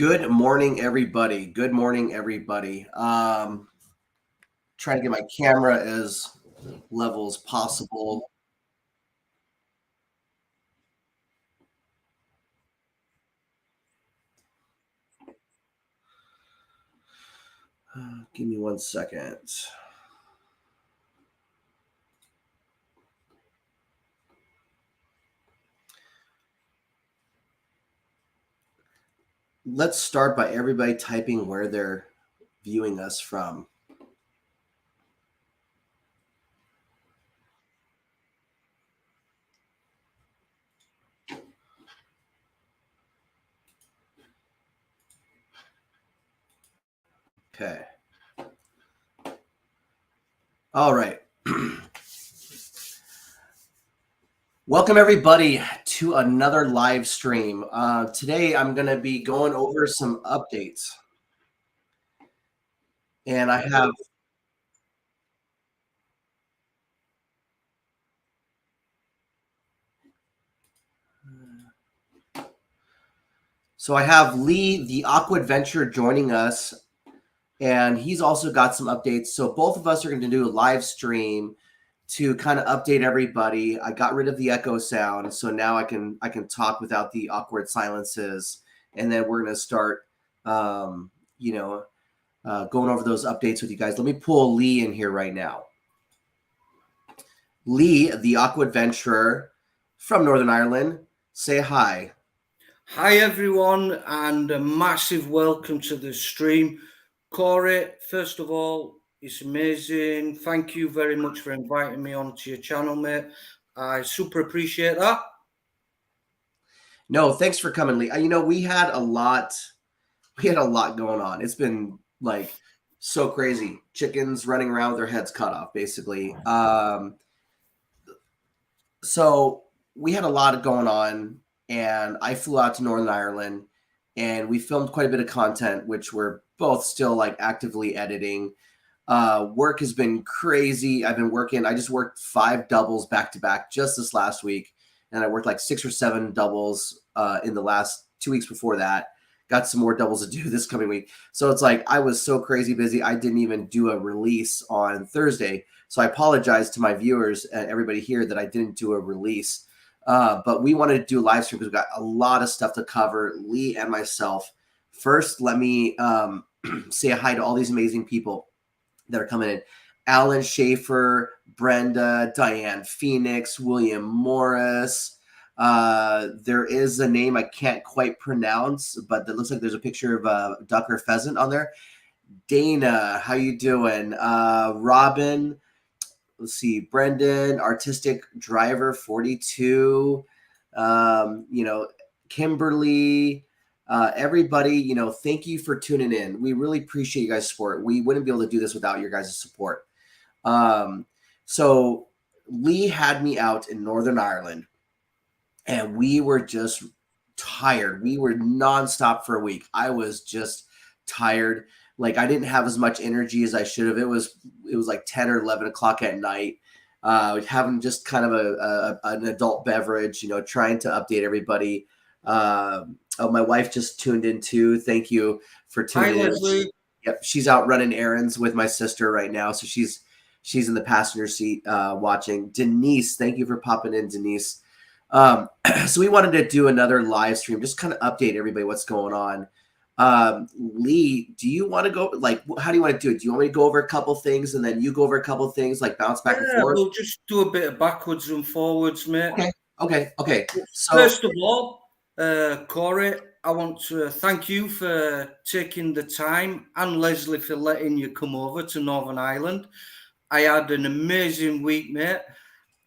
Good morning, everybody. Good morning, everybody. Trying to get my camera as level as possible. Give me 1 second. Let's start by everybody typing where they're viewing us from. Okay. All right. Welcome, everybody, to another live stream. Today, I'm going to be going over some updates. And I have Lee, the Aqua Adventurer, joining us, and he's also got some updates. So both of us are going to do a live stream to kind of update everybody. I got rid of the echo sound, so now I can talk without the awkward silences, and then we're going to start, going over those updates with you guys. Let me pull Lee in here right now. Lee, the Aqua Adventurer from Northern Ireland, say hi. Hi, everyone, and a massive welcome to the stream. Corey, first of all, it's amazing. Thank you very much for inviting me onto your channel, mate. I super appreciate that. No, thanks for coming, Lee. We had a lot going on. It's been like so crazy. Chickens running around with their heads cut off, basically. So we had a lot going on, and I flew out to Northern Ireland, and we filmed quite a bit of content, which we're both still like actively editing. Work has been crazy. I've been working. I just worked 5 doubles back to back just this last week, and I worked like 6 or 7 doubles in the last 2 weeks before that. Got some more doubles to do this coming week. So it's like I was so crazy busy. I didn't even do a release on Thursday. So I apologize to my viewers and everybody here that I didn't do a release. But we wanted to do a live stream because we've got a lot of stuff to cover, Lee and myself. First, let me say hi to all these amazing people that are coming in. Alan Schaefer, Brenda, Diane Phoenix, William Morris. There is a name I can't quite pronounce, but it looks like there's a picture of a duck or pheasant on there. Dana, how you doing? Robin, let's see, Brendan, Artistic Driver 42, Kimberly, everybody, thank you for tuning in. We really appreciate you guys' support. We wouldn't be able to do this without your guys' support. So Lee had me out in Northern Ireland, and we were just tired. We were nonstop for a week. I was just tired. Like I didn't have as much energy as I should have. It was like 10 or 11 o'clock at night. Having just kind of an adult beverage, trying to update everybody. My wife just tuned in too. Thank you for tuning in. Leslie. Yep, she's out running errands with my sister right now, so she's in the passenger seat watching. Denise, thank you for popping in, Denise. So we wanted to do another live stream, just kind of update everybody what's going on. Lee, do you want to go, like, how do you want to do it? Do you want me to go over a couple things and then you go over a couple things, like bounce back and forth? We'll just do a bit of backwards and forwards, mate. Okay. So, first of all, Corey, I want to thank you for taking the time, and Leslie for letting you come over to Northern Ireland. I had an amazing week, mate.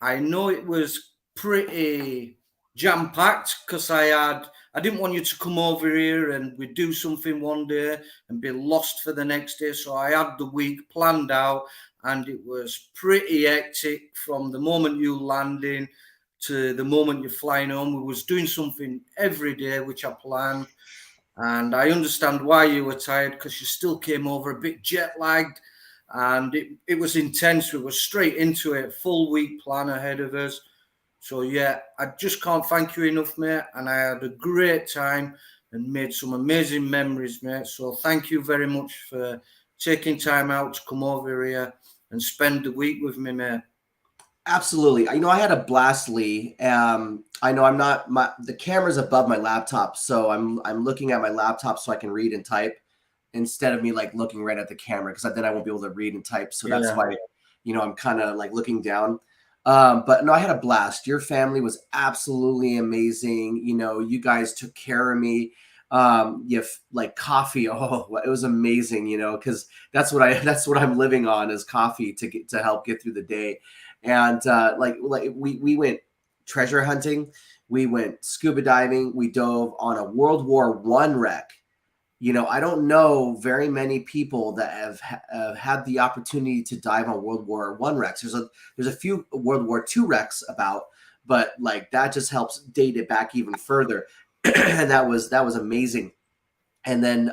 I know it was pretty jam-packed because I didn't want you to come over here and we'd do something one day and be lost for the next day. So I had the week planned out, and it was pretty hectic from the moment you landing to the moment you're flying home. We was doing something every day, which I planned. And I understand why you were tired, because you still came over a bit jet-lagged. And it was intense. We were straight into it, full week plan ahead of us. So, yeah, I just can't thank you enough, mate. And I had a great time. and made some amazing memories, mate. So thank you very much for taking time out to come over here and spend the week with me, mate. Absolutely. I had a blast, Lee. I know the camera's above my laptop, so I'm looking at my laptop so I can read and type instead of me like looking right at the camera, because then I won't be able to read and type. So that's why, I'm kind of like looking down. But no, I had a blast. Your family was absolutely amazing. You guys took care of me. Like coffee. Oh, it was amazing, because that's what I'm living on, is coffee to help get through the day. And like we went treasure hunting, we went scuba diving, we dove on a World War I wreck. I don't know very many people that have had the opportunity to dive on World War I wrecks. There's a few World War II wrecks about, but like that just helps date it back even further. And that was amazing. And then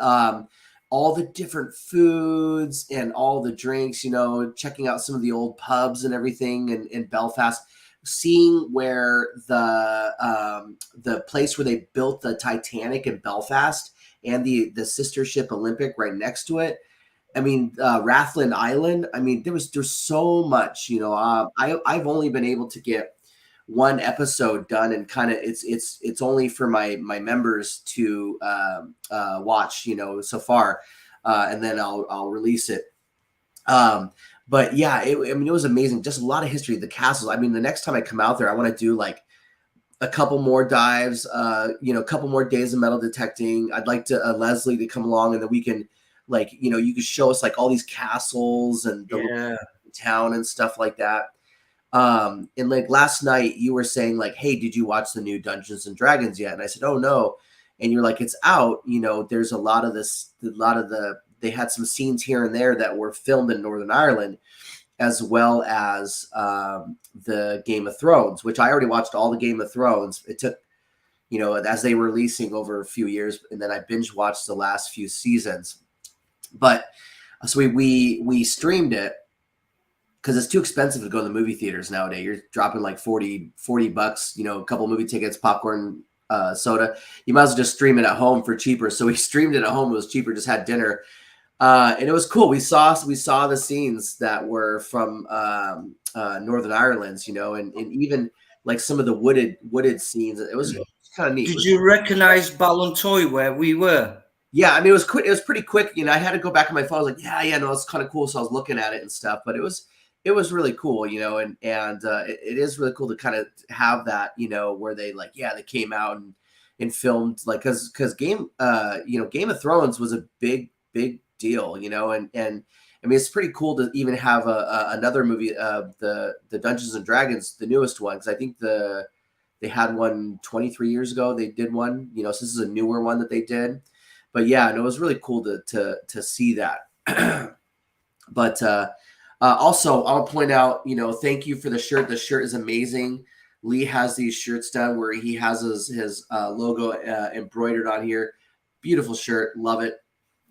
all the different foods and all the drinks, checking out some of the old pubs and everything in Belfast, seeing where the place where they built the Titanic in Belfast and the sister ship Olympic right next to it. I mean, Rathlin Island. I mean, there's so much, I've only been able to get one episode done, and kind of it's only for my members to watch, so far, and then I'll release it. But yeah, it was amazing. Just a lot of history. The castles. I mean, the next time I come out there, I want to do like a couple more dives, a couple more days of metal detecting. I'd like to Leslie to come along, and then we can, like, you could show us like all these castles and the town and stuff like that. And like last night you were saying like, hey, did you watch the new Dungeons and Dragons yet? And I said, oh no. And you're like, it's out. There's a lot of they had some scenes here and there that were filmed in Northern Ireland, as well as the Game of Thrones, which I already watched all the Game of Thrones. It took, as they were releasing over a few years, and then I binge watched the last few seasons. But so we streamed it, because it's too expensive to go to the movie theaters nowadays. You're dropping like $40, a couple movie tickets, popcorn, soda. You might as well just stream it at home for cheaper. So we streamed it at home. It was cheaper, just had dinner. And it was cool. We saw the scenes that were from Northern Ireland, and even like some of the wooded scenes. It was kind of neat. Did you recognize Ballantoy where we were? Yeah, I mean, it was quick. It was pretty quick. I had to go back on my phone. I was like, yeah, no, it's kind of cool. So I was looking at it and stuff, but it was really cool, and it is really cool to kind of have that, where they like, they came out and filmed, like, because Game of Thrones was a big deal, and I mean, it's pretty cool to even have another movie, the Dungeons and Dragons, the newest one, because I think they had one 23 years ago. They did one, so this is a newer one that they did. But yeah, and it was really cool to see that. But also, I'll point out, thank you for the shirt. The shirt is amazing. Lee has these shirts done where he has his logo embroidered on here. Beautiful shirt. Love it.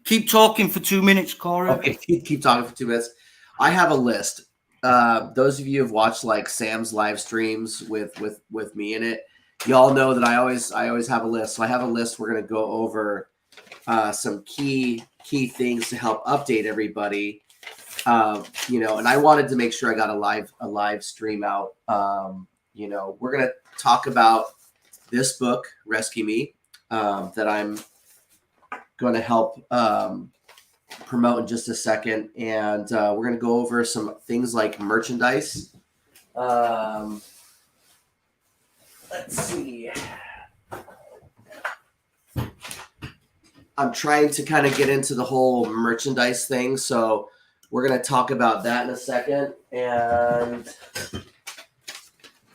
Keep talking for 2 minutes, Corey. Okay, keep talking for 2 minutes. I have a list. Those of you who have watched like Sam's live streams with me in it, y'all know that I always have a list. So I have a list. We're going to go over some key things to help update everybody. And I wanted to make sure I got a live stream out. We're going to talk about this book, Rescue Me, that I'm going to help promote in just a second. And we're going to go over some things like merchandise. Let's see. I'm trying to kind of get into the whole merchandise thing. So we're going to talk about that in a second. And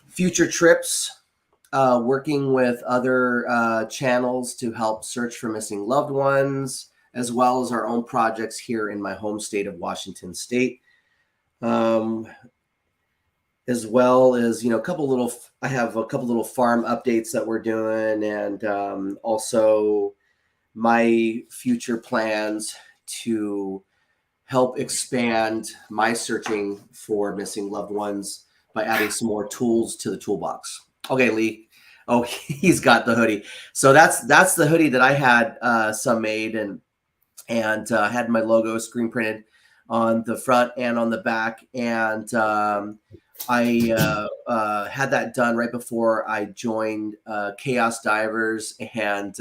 future trips, working with other channels to help search for missing loved ones, as well as our own projects here in my home state of Washington State. As well as, I have a couple little farm updates that we're doing, and also my future plans to help expand my searching for missing loved ones by adding some more tools to the toolbox. Okay, Lee, Oh, he's got the hoodie. So that's the hoodie that I had some made and had my logo screen printed on the front and on the back. And I had that done right before I joined Chaos Divers and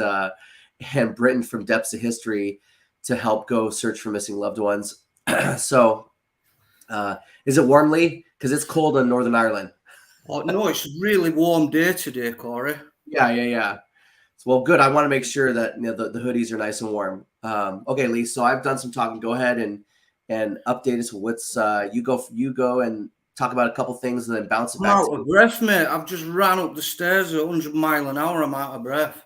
Britain from Depths of History to help go search for missing loved ones. So is it warm, Lee? Because it's cold in Northern Ireland. Oh, no, it's a really warm day today, Corey. Yeah. Well, good. I want to make sure that the hoodies are nice and warm. Okay, Lee. So I've done some talking. Go ahead and update us. What's you go and talk about a couple things and then bounce it I'm back. out of breath, mate. I've just ran up the stairs at 100 mile an hour. I'm out of breath.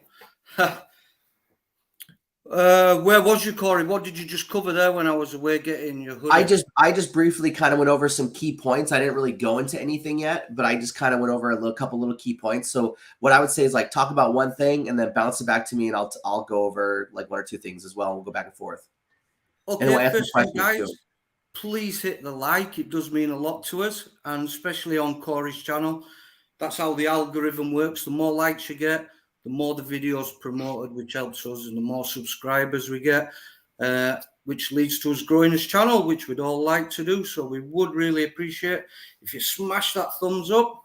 Where was you, Corey? What did you just cover there when I was away getting your hoodie? I just briefly kind of went over some key points. I didn't really go into anything yet, but I just kind of went over a couple little key points. So what I would say is like talk about one thing and then bounce it back to me, and I'll go over like one or two things as well. And we'll go back and forth. Okay, we'll first thing, guys, please hit the like. It does mean a lot to us, and especially on Corey's channel. That's how the algorithm works. The more likes you get, the more the video's promoted, which helps us, and the more subscribers we get, which leads to us growing this channel, which we'd all like to do. So we would really appreciate if you smash that thumbs up.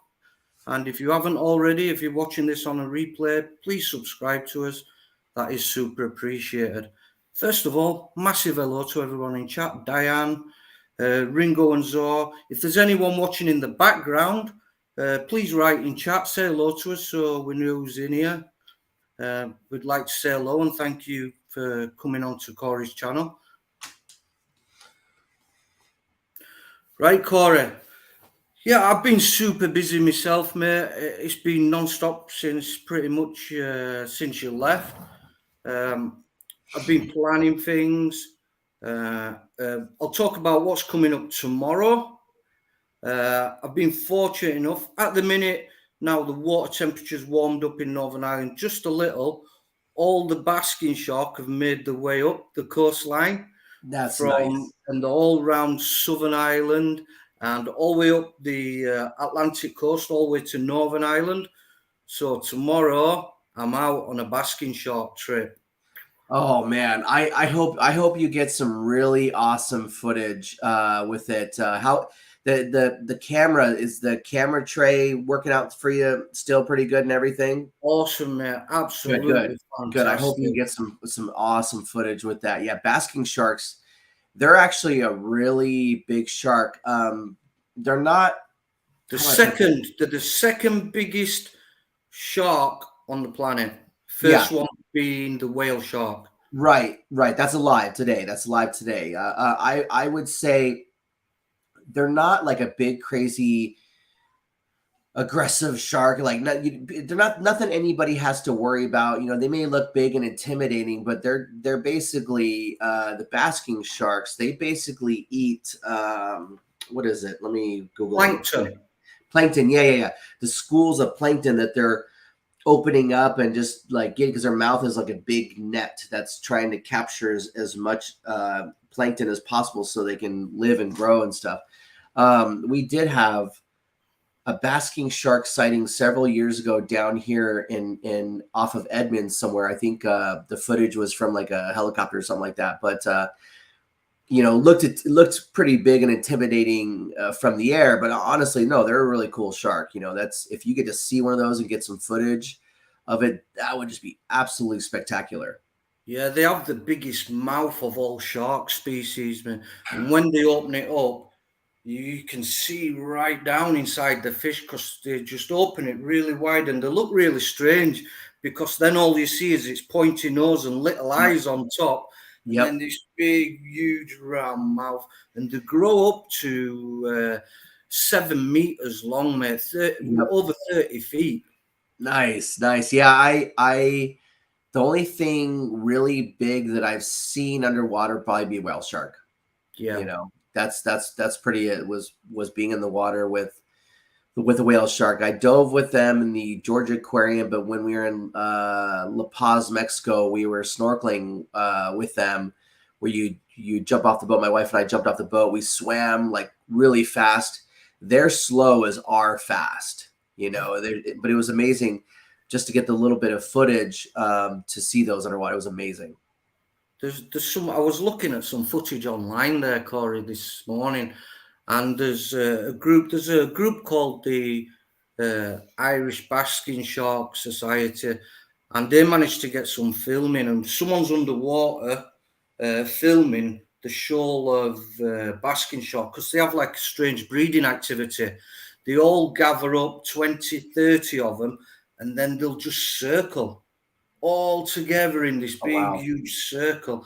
And if you haven't already, if you're watching this on a replay, please subscribe to us. That is super appreciated. First of all, massive hello to everyone in chat. Diane, Ringo and Zor. If there's anyone watching in the background, please write in chat, say hello to us so we know who's in here. We'd like to say hello and thank you for coming on to Corey's channel. Right, Corey. Yeah, I've been super busy myself, mate. It's been non-stop since pretty much since you left. I've been planning things. I'll talk about what's coming up tomorrow. I've been fortunate enough at the minute. Now the water temperature's warmed up in Northern Ireland just a little. All the basking shark have made their way up the coastline. That's from nice. And all around Southern Ireland and all the way up the Atlantic coast, all the way to Northern Ireland. So tomorrow I'm out on a basking shark trip. Oh man, I hope you get some really awesome footage with it. How the camera, is the camera tray working out for you still pretty good and everything? Awesome, man. Absolutely Good. I hope you get some awesome footage with that. Yeah, basking sharks, they're actually a really big shark. They're not they're the second biggest shark on the planet. First one being the whale shark. Right. That's alive today. I would say they're not like a big, crazy, aggressive shark. Like they're not nothing anybody has to worry about. You know, they may look big and intimidating, but they're basically the basking sharks. They basically eat what is it? Let me Google plankton. Plankton. Yeah. The schools of plankton that they're opening up and just like getting, because their mouth is like a big net that's trying to capture as much plankton as possible so they can live and grow and stuff. We did have a basking shark sighting several years ago down here in off of Edmonds somewhere. I think the footage was from like a helicopter or something like that, but looked pretty big and intimidating from the air. But honestly, no, they're a really cool shark. That's, if you get to see one of those and get some footage of it, that would just be absolutely spectacular. Yeah, they have the biggest mouth of all shark species, man. And when they open it up, you can see right down inside the fish because they just open it really wide and they look really strange because then all you see is its pointy nose and little eyes on top. And then this big, huge, round mouth. And they grow up to 7 meters long, mate, over 30 feet. Nice. Yeah, the only thing really big that I've seen underwater probably be a whale shark. Yeah. That's pretty. It was being in the water with a whale shark. I dove with them in the Georgia Aquarium, but when we were in La Paz, Mexico, we were snorkeling with them, where you jump off the boat. My wife and I jumped off the boat. We swam like really fast. They're slow as our fast, but it was amazing just to get the little bit of footage to see those underwater. It was amazing. There's some. I was looking at some footage online there, Corey, this morning, and there's a group. There's a group called the Irish Basking Shark Society, and they managed to get some filming, and someone's underwater filming the shoal of basking shark, because they have like a strange breeding activity. They all gather up 20, 30 of them, and then they'll just circle all together in this Oh, big, wow. huge circle.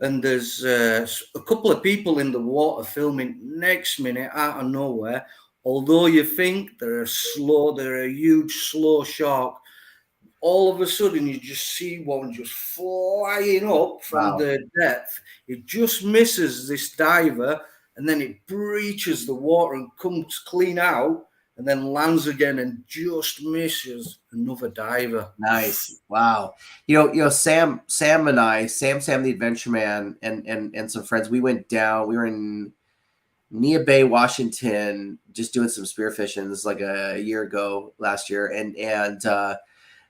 And there's a couple of people in the water filming. Next minute, out of nowhere, although you think they're a huge, slow shark, all of a sudden you just see one just flying up from Wow. the depth. It just misses this diver, and then it breaches the water and comes clean out, and then lands again and just misses another diver. Nice. Wow. Sam and I, Sam the Adventure Man, and some friends, we went down. We were in Nia Bay, Washington, just doing some spearfishing. This is like a year ago, last year, and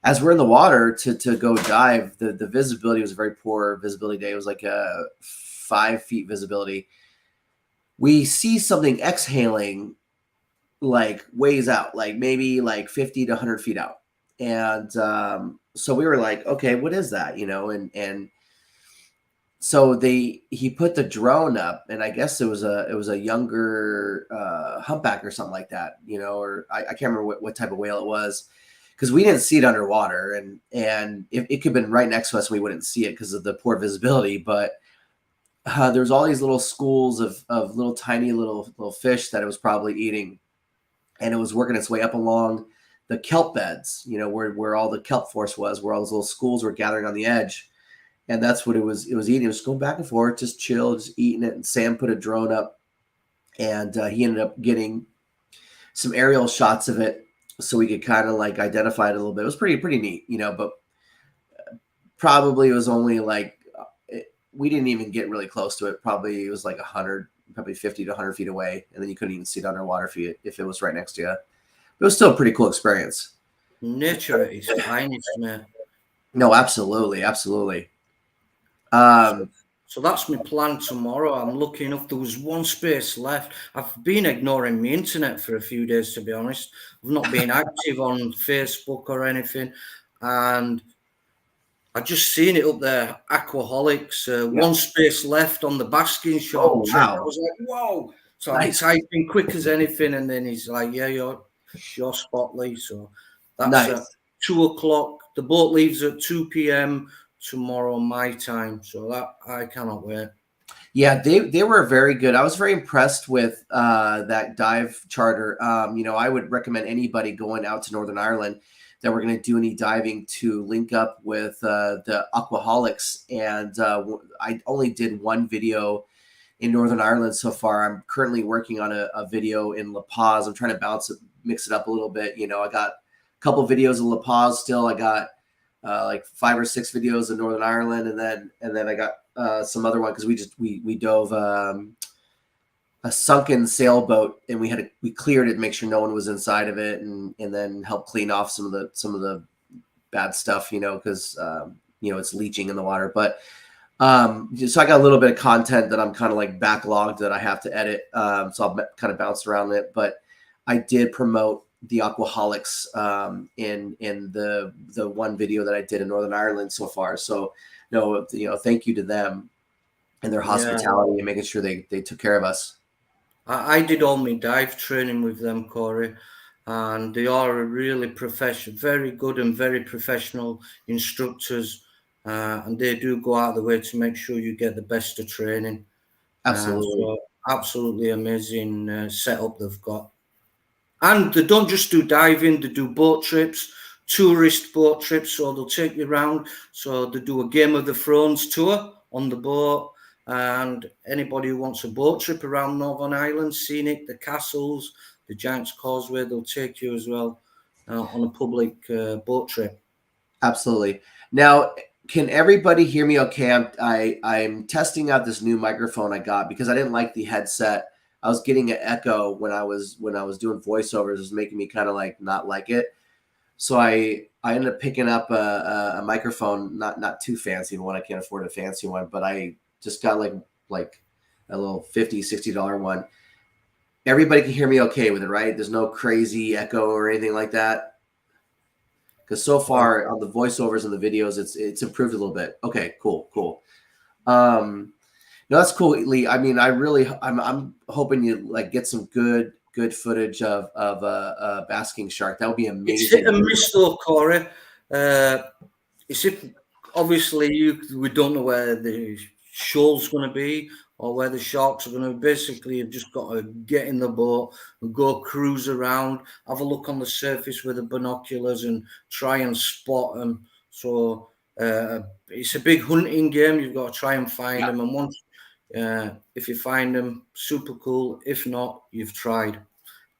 as we're in the water to go dive, the visibility was a very poor visibility day. It was like a 5 feet visibility. We see something exhaling like ways out, like maybe like 50 to 100 feet out. And so we were like, okay, what is that? And so he put the drone up, and I guess it was a younger humpback or something like that, or I can't remember what type of whale it was, because we didn't see it underwater, and it could have been right next to us and we wouldn't see it because of the poor visibility. But there's all these little schools of little tiny little fish that it was probably eating, and it was working its way up along the kelp beds, where all the kelp forest was, where all those little schools were gathering on the edge. And that's what it was eating. It was going back and forth, just chill, just eating it. And Sam put a drone up, and he ended up getting some aerial shots of it so we could kind of like identify it a little bit. It was pretty neat, but probably it was only like, we didn't even get really close to it. Probably it was like 100, probably 50 to 100 feet away. And then you couldn't even see it underwater if it was right next to you. It was still a pretty cool experience. Nature at its finest, man. No, absolutely. So that's my plan tomorrow. I'm lucky enough. There was one space left. I've been ignoring my internet for a few days, to be honest. I've not been active on Facebook or anything. And I just seen it up there, Aquaholics. One space left on the Basking Shark trip. Wow. I was like, whoa. So Nice. I typed in quick as anything. And then he's like, yeah, your spot, Lee. So that's nice. at 2 o'clock. The boat leaves at 2 p.m. tomorrow my time, so that I cannot wait. Yeah, they were very good. I was very impressed with that dive charter. I would recommend anybody going out to Northern Ireland that we're going to do any diving to link up with the Aquaholics. And I only did one video in Northern Ireland so far. I'm currently working on a video in La Paz. I'm trying to mix it up a little bit. I got a couple videos in La Paz still. I got like 5 or 6 videos in Northern Ireland, and then I got some other one because we dove a sunken sailboat, and we cleared it to make sure no one was inside of it, and then help clean off some of the bad stuff, because it's leaching in the water. But so I got a little bit of content that I'm kind of like backlogged that I have to edit, so I'll kind of bounce around it. But I did promote the Aquaholics in the one video that I did in Northern Ireland so far. So thank you to them and their hospitality and making sure they took care of us. I did all my dive training with them, Corey, and they are a really professional, very good and very professional instructors, and they do go out of the way to make sure you get the best of training. Absolutely. So absolutely amazing setup they've got. And they don't just do diving, they do boat trips, tourist boat trips, so they'll take you around. So they do a Game of the Thrones tour on the boat, and anybody who wants a boat trip around Northern Ireland, scenic, the castles, the Giant's Causeway, they'll take you as well on a public boat trip. Absolutely. Now, can everybody hear me okay? I'm testing out this new microphone I got because I didn't like the headset. I was getting an echo when I was doing voiceovers. It was making me kind of like not like it. So I ended up picking up a microphone, not too fancy one. I can't afford a fancy one, but I just got like a little $50-$60 one. Everybody can hear me okay with it, right? There's no crazy echo or anything like that. Because so far on the voiceovers and the videos, it's improved a little bit. Okay, cool. No, that's cool, Lee. I mean, I'm hoping you like get some good footage of a basking shark. That would be It's hit amazing. and miss though, Corey. It's if obviously we don't know where the shoal's going to be or where the sharks are going to. Basically, you've just got to get in the boat and go cruise around, have a look on the surface with the binoculars, and try and spot them. So it's a big hunting game. You've got to try and find them, and once if you find them, super cool. If not, you've tried.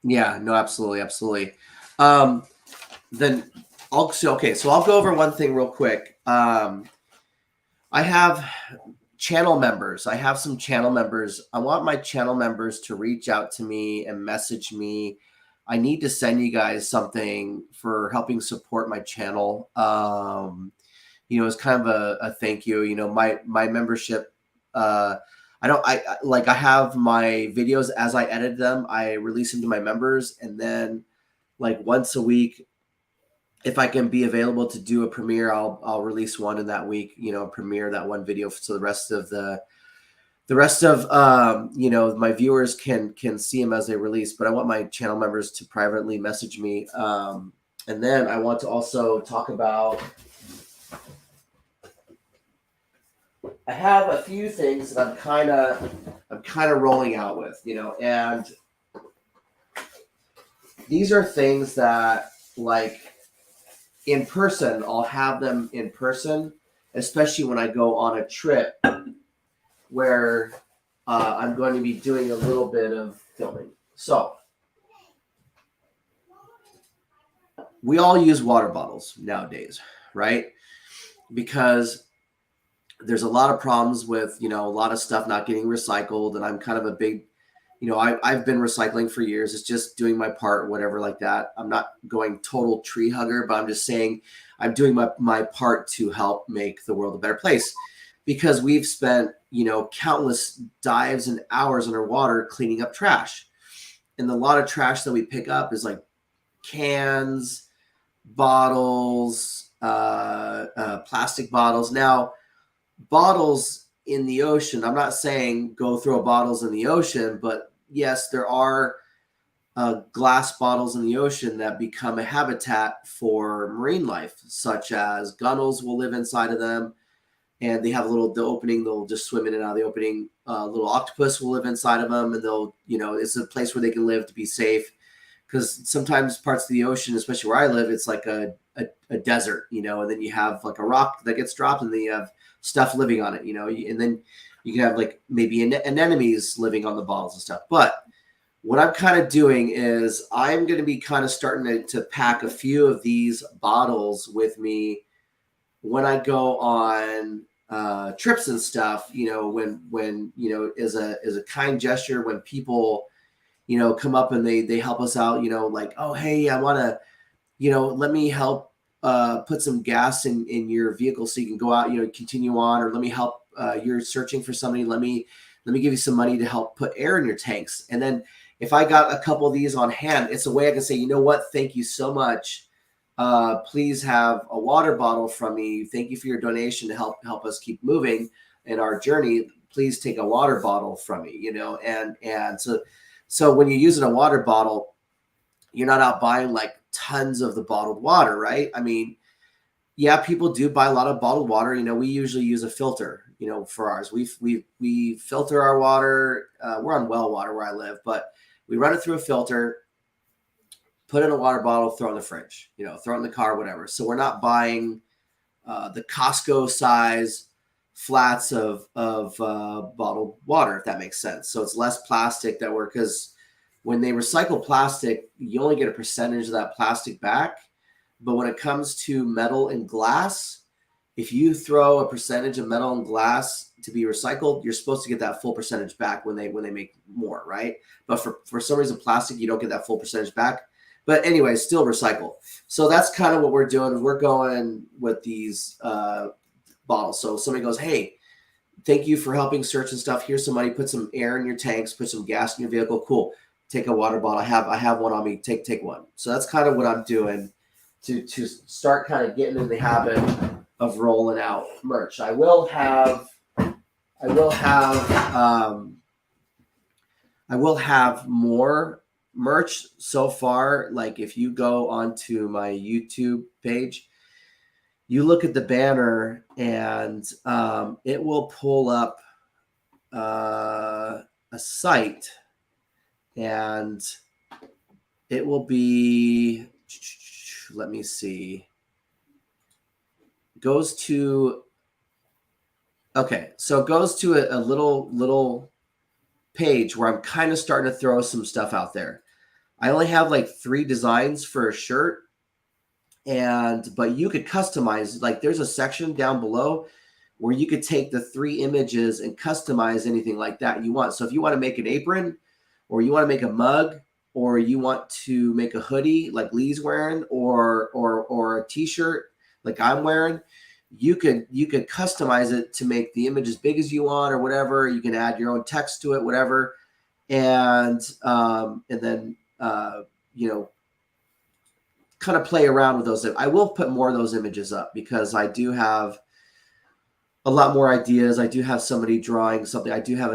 Yeah, no, absolutely. Then so I'll go over one thing real quick. I have channel members. I have some channel members. I want my channel members to reach out to me and message me. I need to send you guys something for helping support my channel. It's kind of a thank you. My membership, I have my videos as I edit them, I release them to my members, and then like once a week, if I can be available to do a premiere, I'll release one in that week, premiere that one video. So the rest of my viewers can see them as they release. But I want my channel members to privately message me. And then I want to also talk about, I have a few things that I'm kind of rolling out with, and these are things that like in person, I'll have them in person, especially when I go on a trip where I'm going to be doing a little bit of filming. So we all use water bottles nowadays, right? Because there's a lot of problems with, a lot of stuff not getting recycled. And I'm kind of a big, I've been recycling for years. It's just doing my part, whatever like that. I'm not going total tree hugger, but I'm just saying I'm doing my part to help make the world a better place, because we've spent, countless dives and hours underwater cleaning up trash. And a lot of trash that we pick up is like cans, bottles, plastic bottles. Now, bottles in the ocean, I'm not saying go throw bottles in the ocean, but yes, there are glass bottles in the ocean that become a habitat for marine life, such as gunnels will live inside of them, and they have the opening, they'll just swim in and out of the opening. Little octopus will live inside of them, and they'll, it's a place where they can live to be safe, because sometimes parts of the ocean, especially where I live, it's like a desert, and then you have like a rock that gets dropped, and then you have stuff living on it, and then you can have like maybe anemones living on the bottles and stuff. But what I'm kind of doing is I'm going to be kind of starting to pack a few of these bottles with me when I go on trips and stuff, when as a kind gesture, when people, come up and they help us out, like, oh, hey, I want to, let me help put some gas in your vehicle so you can go out, continue on, or let me help, you're searching for somebody, let me give you some money to help put air in your tanks. And then if I got a couple of these on hand, it's a way I can say, you know what, thank you so much. Please have a water bottle from me. Thank you for your donation to help us keep moving in our journey. Please take a water bottle from me, and so when you're using a water bottle, you're not out buying like tons of the bottled water, right? I mean, yeah, people do buy a lot of bottled water. We usually use a filter, for ours. We filter our water. We're on well water where I live, but we run it through a filter, put in a water bottle, throw it in the fridge, throw it in the car, whatever. So we're not buying the Costco size flats of bottled water, if that makes sense. So it's less plastic because when they recycle plastic, you only get a percentage of that plastic back. But when it comes to metal and glass, if you throw a percentage of metal and glass to be recycled, you're supposed to get that full percentage back when they make more, right? But for some reason, plastic, you don't get that full percentage back. But anyway, still recycle. So that's kind of what we're doing. We're going with these bottles. So somebody goes, hey, thank you for helping search and stuff. Here's some money. Put some air in your tanks. Put some gas in your vehicle. Cool. Take a water bottle. I have one on me. Take one. So that's kind of what I'm doing to start kind of getting in the habit of rolling out merch. I will have more merch so far. Like if you go onto my YouTube page, you look at the banner and it will pull up a site, and it will be, let me see, goes to, okay, so it goes to a little page where I'm kind of starting to throw some stuff out there. I only have like 3 designs for a shirt, but you could customize, like there's a section down below where you could take the 3 images and customize anything like that you want. So if you want to make an apron, or you want to make a mug, or you want to make a hoodie like Lee's wearing, or a t-shirt like I'm wearing, you could customize it to make the image as big as you want or whatever. You can add your own text to it, whatever. And then kind of play around with those. I will put more of those images up because I do have a lot more ideas. I do have somebody drawing something. I do have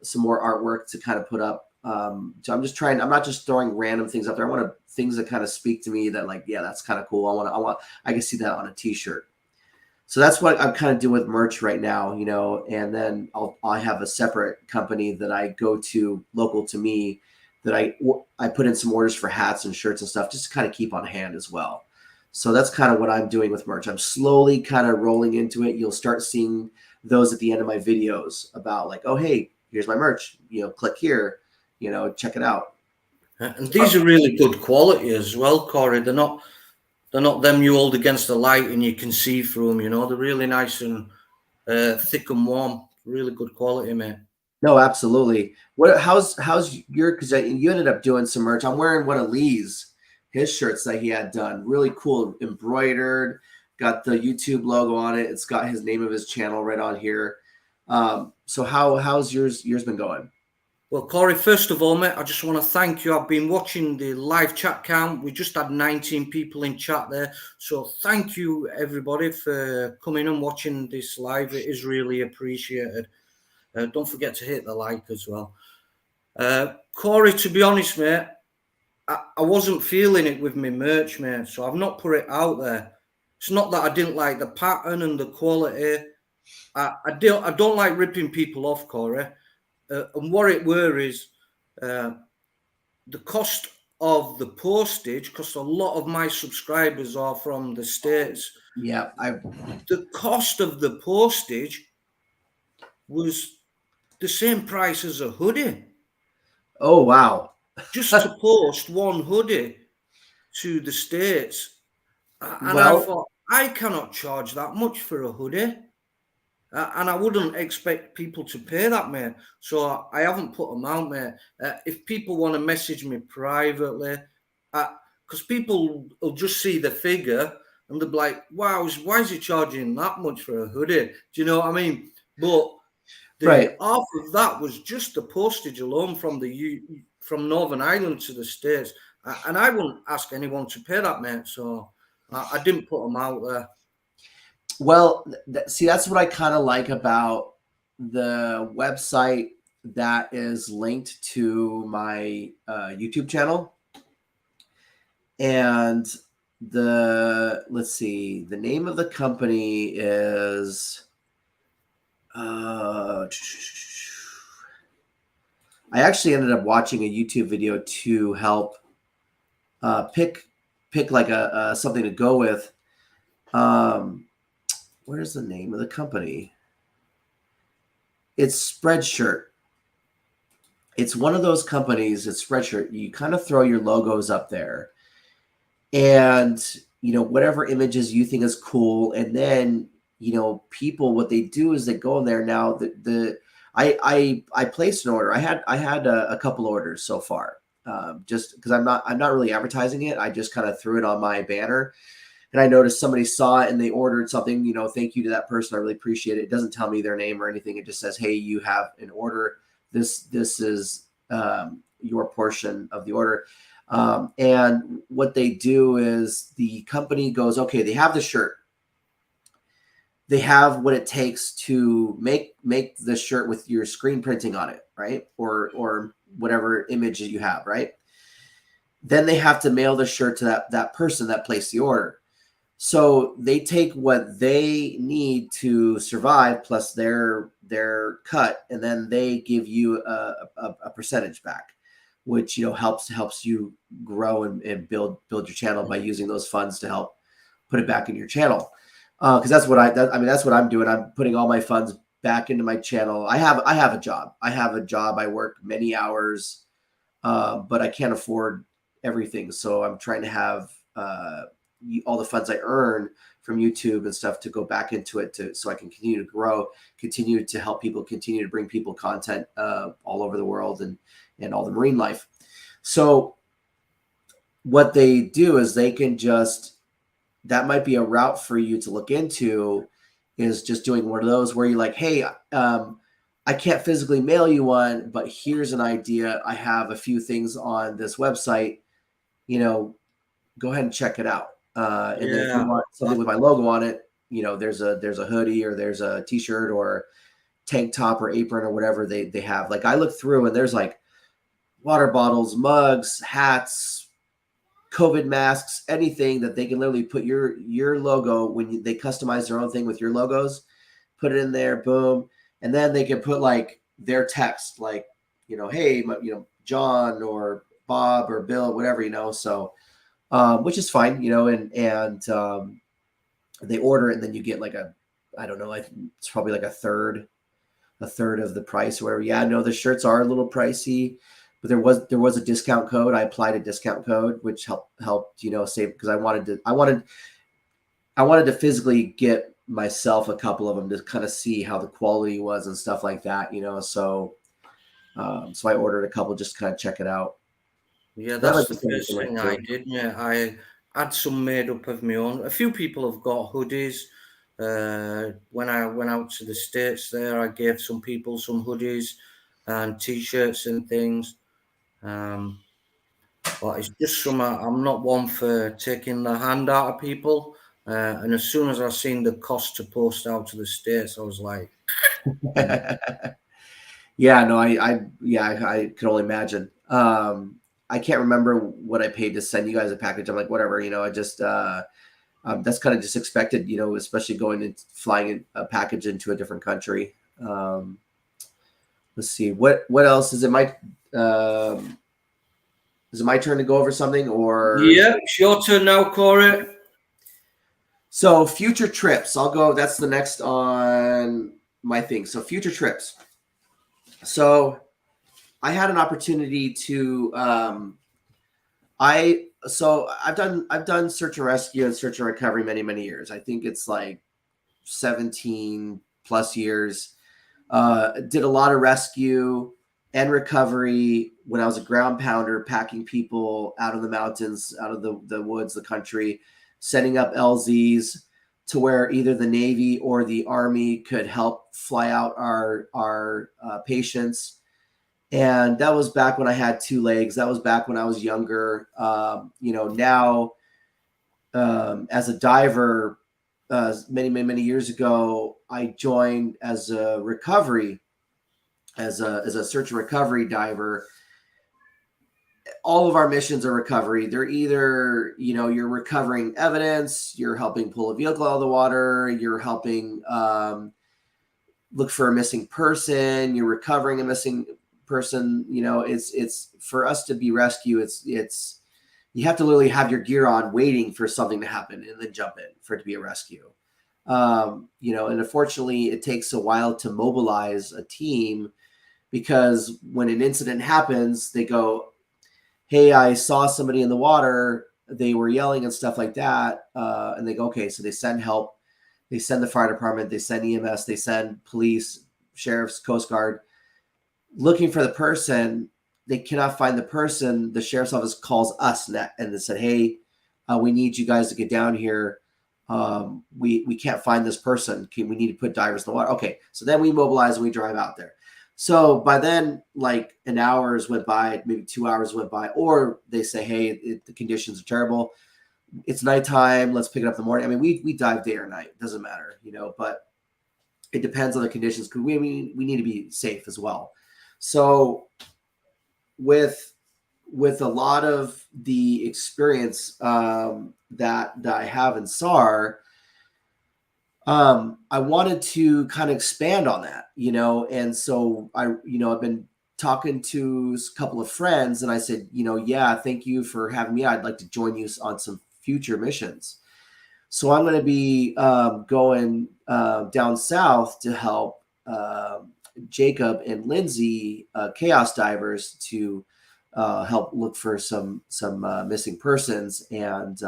some more artwork to kind of put up. So I'm not just throwing random things up there. I want things that kind of speak to me that like, yeah, that's kind of cool. I can see that on a t-shirt. So that's what I'm kind of doing with merch right now, and then I have a separate company that I go to local to me that I put in some orders for hats and shirts and stuff just to kind of keep on hand as well. So that's kind of what I'm doing with merch. I'm slowly kind of rolling into it. You'll start seeing those at the end of my videos about like, oh, hey, here's my merch, click here, check it out. And these are really good quality as well, Corey. They're not them you hold against the light and you can see through them, They're really nice and thick and warm. Really good quality, mate. No, absolutely. How's your, because you ended up doing some merch. I'm wearing one of his shirts that he had done. Really cool, embroidered, got the YouTube logo on it. It's got his name of his channel right on here. So how's yours been going? Well, Corey, first of all, mate, I just want to thank you. I've been watching the live chat count. We just had 19 people in chat there. So thank you, everybody, for coming and watching this live. It is really appreciated. Don't forget to hit the like as well. Corey, to be honest, mate, I wasn't feeling it with my merch, mate, so I've not put it out there. It's not that I didn't like the pattern and the quality. I don't like ripping people off, Corey. And what it were is the cost of the postage, because a lot of my subscribers are from the States. Yeah, the cost of the postage was the same price as a hoodie. Oh, wow. Just to post one hoodie to the States. And I thought, I cannot charge that much for a hoodie. And I wouldn't expect people to pay that, mate. So I haven't put them out, mate. If people want to message me privately, because people will just see the figure and they'll be like, wow, why is he charging that much for a hoodie? Do you know what I mean? But half of that was just the postage alone from Northern Ireland to the States. And I wouldn't ask anyone to pay that, mate. So I didn't put them out there. Well, see, that's what I kind of like about the website that is linked to my YouTube channel. And let's see, the name of the company is, I actually ended up watching a YouTube video to help pick like something to go with. Where's the name of the company? It's Spreadshirt. It's one of those companies, it's Spreadshirt. You kind of throw your logos up there and, whatever images you think is cool. And then, people, what they do is they go in there now. I placed an order. I had a couple orders so far. just because I'm not really advertising it. I just kind of threw it on my banner, and I noticed somebody saw it and they ordered something. Thank you to that person. I really appreciate it. It doesn't tell me their name or anything. It just says, hey, you have an order. This is your portion of the order. And what they do is the company goes, okay, they have the shirt. They have what it takes to make the shirt with your screen printing on it, right? Or whatever image you have, right? Then they have to mail the shirt to that person that placed the order. So they take what they need to survive plus their cut, and then they give you a percentage back, which helps you grow and build your channel by using those funds to help put it back in your channel. Because that's what that's what I'm doing. I'm putting all my funds back into my channel. I have a job. I work many hours, but I can't afford everything. So I'm trying to have all the funds I earn from YouTube and stuff to go back into it so I can continue to grow, continue to help people, continue to bring people content all over the world and all the marine life. So what they do is they can that might be a route for you to look into, is just doing one of those where you're like, hey, I can't physically mail you one, but here's an idea. I have a few things on this website, go ahead and check it out. And then if you want something with my logo on it, there's a hoodie or there's a t-shirt or tank top or apron or whatever they have. Like I look through and there's like water bottles, mugs, hats, COVID masks, anything that they can literally put your logo when they customize their own thing with your logos, put it in there, boom. And then they can put like their text, like, hey, John or Bob or Bill, whatever, so which is fine, and they order it, and then you get like I don't know, like it's probably like a third of the price or whatever. Yeah, no, the shirts are a little pricey, but there was a discount code. I applied a discount code, which helped save, because I wanted to physically get myself a couple of them to kind of see how the quality was and stuff like that, so I ordered a couple just to kind of check it out. Yeah, that's the first thing I did. Yeah, I had some made up of my own. A few people have got hoodies. When I went out to the States there, I gave some people some hoodies and T-shirts and things. But it's just I'm not one for taking the hand out of people. And as soon as I seen the cost to post out to the States, I was like, yeah, no, I can only imagine. I can't remember what I paid to send you guys a package. I'm like, whatever, I just, that's kind of just expected, especially going and flying a package into a different country. Let's see, what else is it? Is it my turn to go over something, or? Yeah, it's your turn now, Corey. So future trips, I'll go. That's the next on my thing. So future trips. So I had an opportunity to, I've done search and rescue and search and recovery many years. I think it's like 17 plus years. Did a lot of rescue and recovery when I was a ground pounder, packing people out of the mountains, out of the woods, the country, setting up LZs to where either the Navy or the Army could help fly out our patients. And that was back when I had two legs. That was back when I was younger. Now as a diver, many years ago, I joined as a search and recovery diver. All of our missions are recovery. They're either, you're recovering evidence, you're helping pull a vehicle out of the water, you're helping look for a missing person, you're recovering a missing person. It's for us to be rescue. It's you have to literally have your gear on, waiting for something to happen and then jump in for it to be a rescue. And unfortunately, it takes a while to mobilize a team, because when an incident happens, they go, hey, I saw somebody in the water, they were yelling and stuff like that. And they go, okay, so they send help. They send the fire department, they send EMS, they send police, sheriffs, Coast Guard, looking for the person. they cannot find the person, the sheriff's office calls us and they said, hey, we need you guys to get down here. We can't find this person. We need to put divers in the water. Okay, so then we mobilize and we drive out there. So by then, like an hours went by, maybe 2 hours went by, or they say, hey, the conditions are terrible. It's nighttime. Let's pick it up in the morning. I mean, we dive day or night. It doesn't matter, but it depends on the conditions because we need to be safe as well. So with a lot of the experience that I have in SAR, I wanted to kind of expand on that, and so I've been talking to a couple of friends and I said, yeah, thank you for having me. I'd like to join you on some future missions. So I'm going to be going down south to help Jacob and Lindsay, chaos divers, to help look for some missing persons, and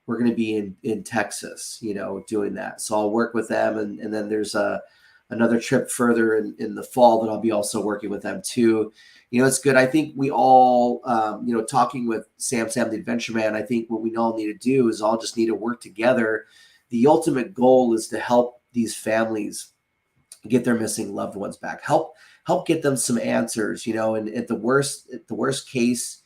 we're going to be in Texas, doing that. So I'll work with them, and then there's another trip further in the fall that I'll be also working with them too. It's good. I think we all, talking with Samthe Adventure Man, I think what we all need to do is all just need to work together. The ultimate goal is to help these families get their missing loved ones back. Help get them some answers, and at the worst case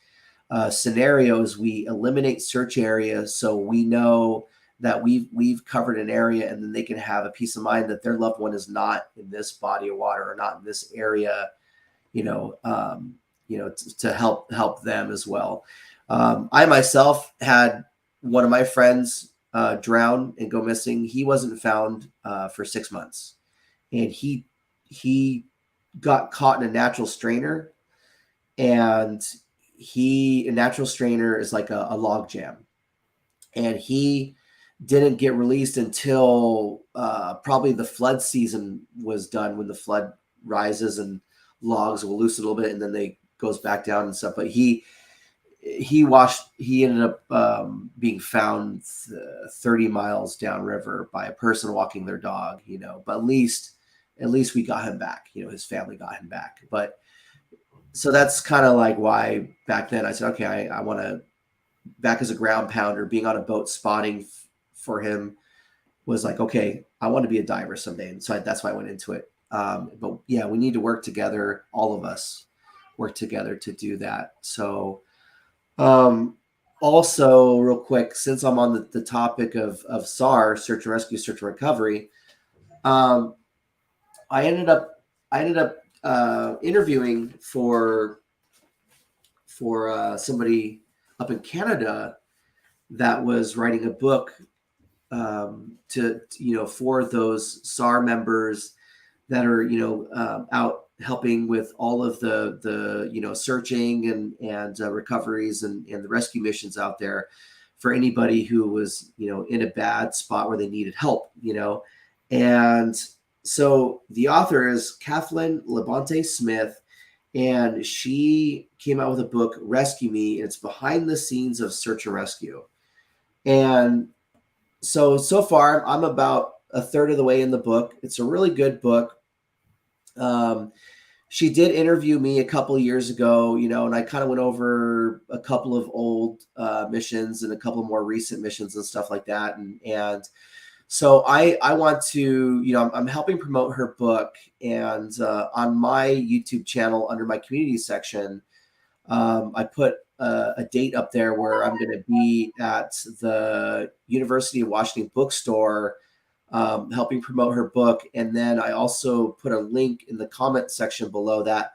scenarios, we eliminate search areas so we know that we've covered an area, and then they can have a peace of mind that their loved one is not in this body of water or not in this area, to help them as well. I myself had one of my friends drown and go missing. He wasn't found for 6 months, and he got caught in a natural strainer, and a natural strainer is like a log jam, and he didn't get released until probably the flood season was done, when the flood rises and logs will loosen a little bit and then they goes back down and stuff. But he ended up being found 30 miles downriver by a person walking their dog, but at least we got him back, his family got him back. But so that's kind of like why back then I said, okay, I want to back as a ground pounder, being on a boat spotting for him was like, okay, I want to be a diver someday. And so that's why I went into it. But yeah, we need to work together. All of us work together to do that. So also real quick, since I'm on the topic of SAR, search and rescue, search and recovery, I ended up interviewing for somebody up in Canada that was writing a book for those SAR members that are out helping with all of the searching and recoveries and the rescue missions out there for anybody who was in a bad spot where they needed help, and so the author is Cathalynn Labonté-Smith, and she came out with a book, Rescue Me, and it's behind the scenes of search and rescue. And so far, I'm about a third of the way in the book. It's a really good book. She did interview me a couple of years ago, and I kind of went over a couple of old missions and a couple of more recent missions and stuff like that. And so I want to, I'm helping promote her book, and on my YouTube channel under my community section, I put a date up there where I'm going to be at the University of Washington bookstore helping promote her book. And then I also put a link in the comment section below that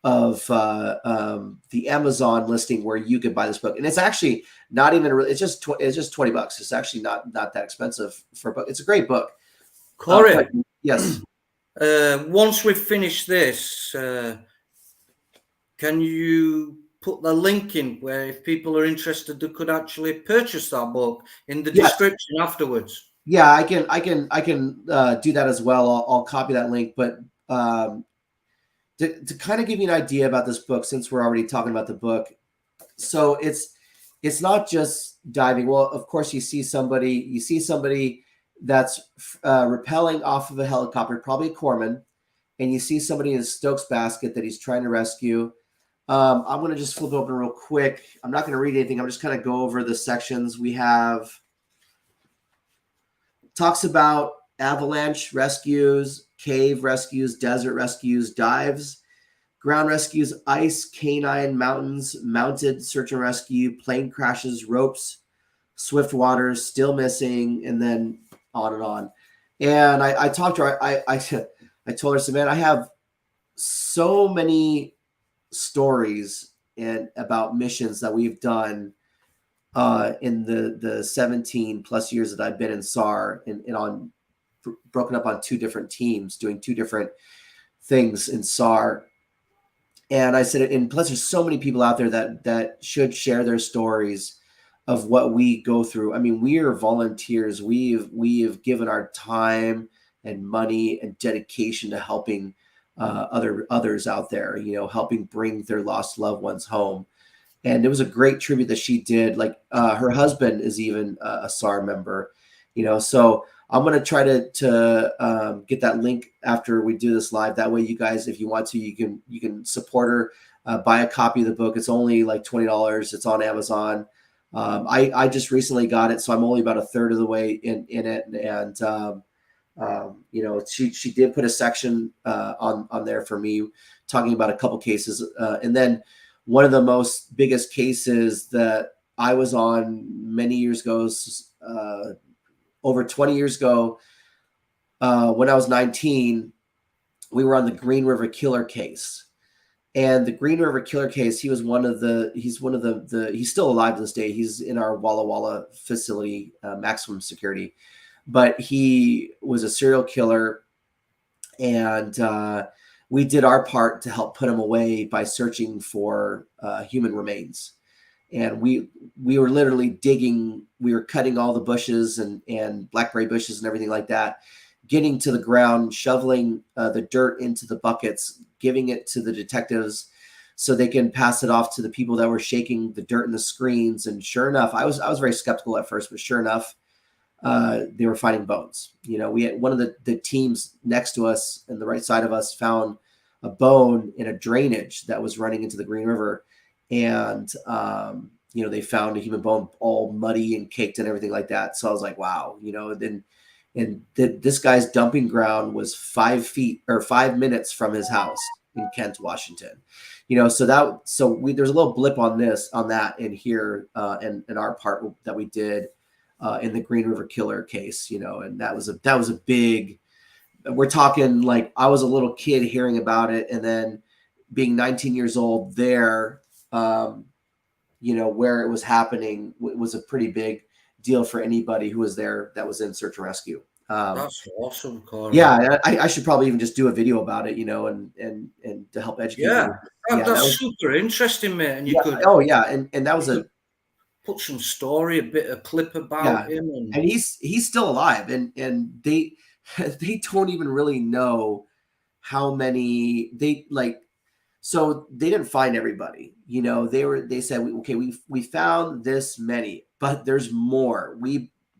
of the Amazon listing where you could buy this book. And it's actually not even it's just $20. It's actually not that expensive for a book. It's a great book. Corey, yes. Once we've finished this, can you put the link in where if people are interested, they could actually purchase that book in the description afterwards? Yeah, I can do that as well. I'll copy that link. But to kind of give you an idea about this book, since we're already talking about the book, so it's not just diving. Well, of course, you see somebody that's rappelling off of a helicopter, probably a corpsman, and you see somebody in a Stokes basket that he's trying to rescue. I'm going to just flip open real quick. I'm not going to read anything. I'm just kind of go over the sections. We have talks about avalanche rescues, cave rescues, desert rescues, dives, ground rescues, ice, canine, mountains, mounted search and rescue, plane crashes, ropes, swift waters, still missing, and then on and on. And I talked to her. I told her, I said, man, I have so many stories and about missions that we've done in the 17 plus years that I've been in SAR and on broken up on 2 different teams doing 2 different things in SAR. And I said, and plus there's so many people out there that should share their stories of what we go through. I mean, we are volunteers. We have given our time and money and dedication to helping others out there, helping bring their lost loved ones home. And it was a great tribute that she did. Like her husband is even a SAR member, so I'm going to try to get that link after we do this live. That way you guys, if you want to, you can support her, buy a copy of the book. It's only like $20. It's on Amazon. I just recently got it, so I'm only about a third of the way in it. And she did put a section on there for me talking about a couple cases. And then one of the most biggest cases that I was on many years ago, over 20 years ago, when I was 19, we were on the Green River Killer case. And the Green River Killer case, he's still alive to this day. He's in our Walla Walla facility, maximum security, but he was a serial killer. And we did our part to help put him away by searching for human remains. And we were literally digging, we were cutting all the bushes and blackberry bushes and everything like that, getting to the ground, shoveling the dirt into the buckets, giving it to the detectives so they can pass it off to the people that were shaking the dirt in the screens. And sure enough, I was very skeptical at first, but sure enough, they were finding bones. We had one of the teams next to us and the right side of us found a bone in a drainage that was running into the Green River. And, they found a human bone all muddy and caked and everything like that. So I was like, wow, this guy's dumping ground was 5 minutes from his house in Kent, Washington. So there's a little blip on that in here, in our part that we did in the Green River Killer case, and that was a big, we're talking like I was a little kid hearing about it, and then being 19 years old there, where it was happening was a pretty big deal for anybody who was there that was in search and rescue. That's awesome, Corey. Yeah, I should probably even just do a video about it, and to help educate you. Yeah, that's super interesting, mate. And you could and that was put some story, a clip about him, and he's still alive, and they don't even really know how many so they didn't find everybody. They said, okay, we found this many, but there's more.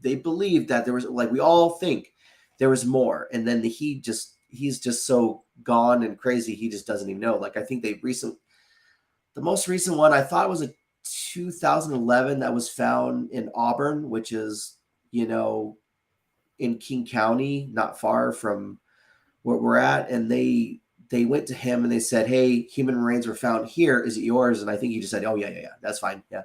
They believe that there was, we all think there was more, and then he's just so gone and crazy, he just doesn't even know. I think the most recent one I thought was a 2011 that was found in Auburn, which is in King County, not far from where we're at, and they went to him and they said, hey, human remains were found here. Is it yours? And I think he just said, oh yeah, that's fine. Yeah.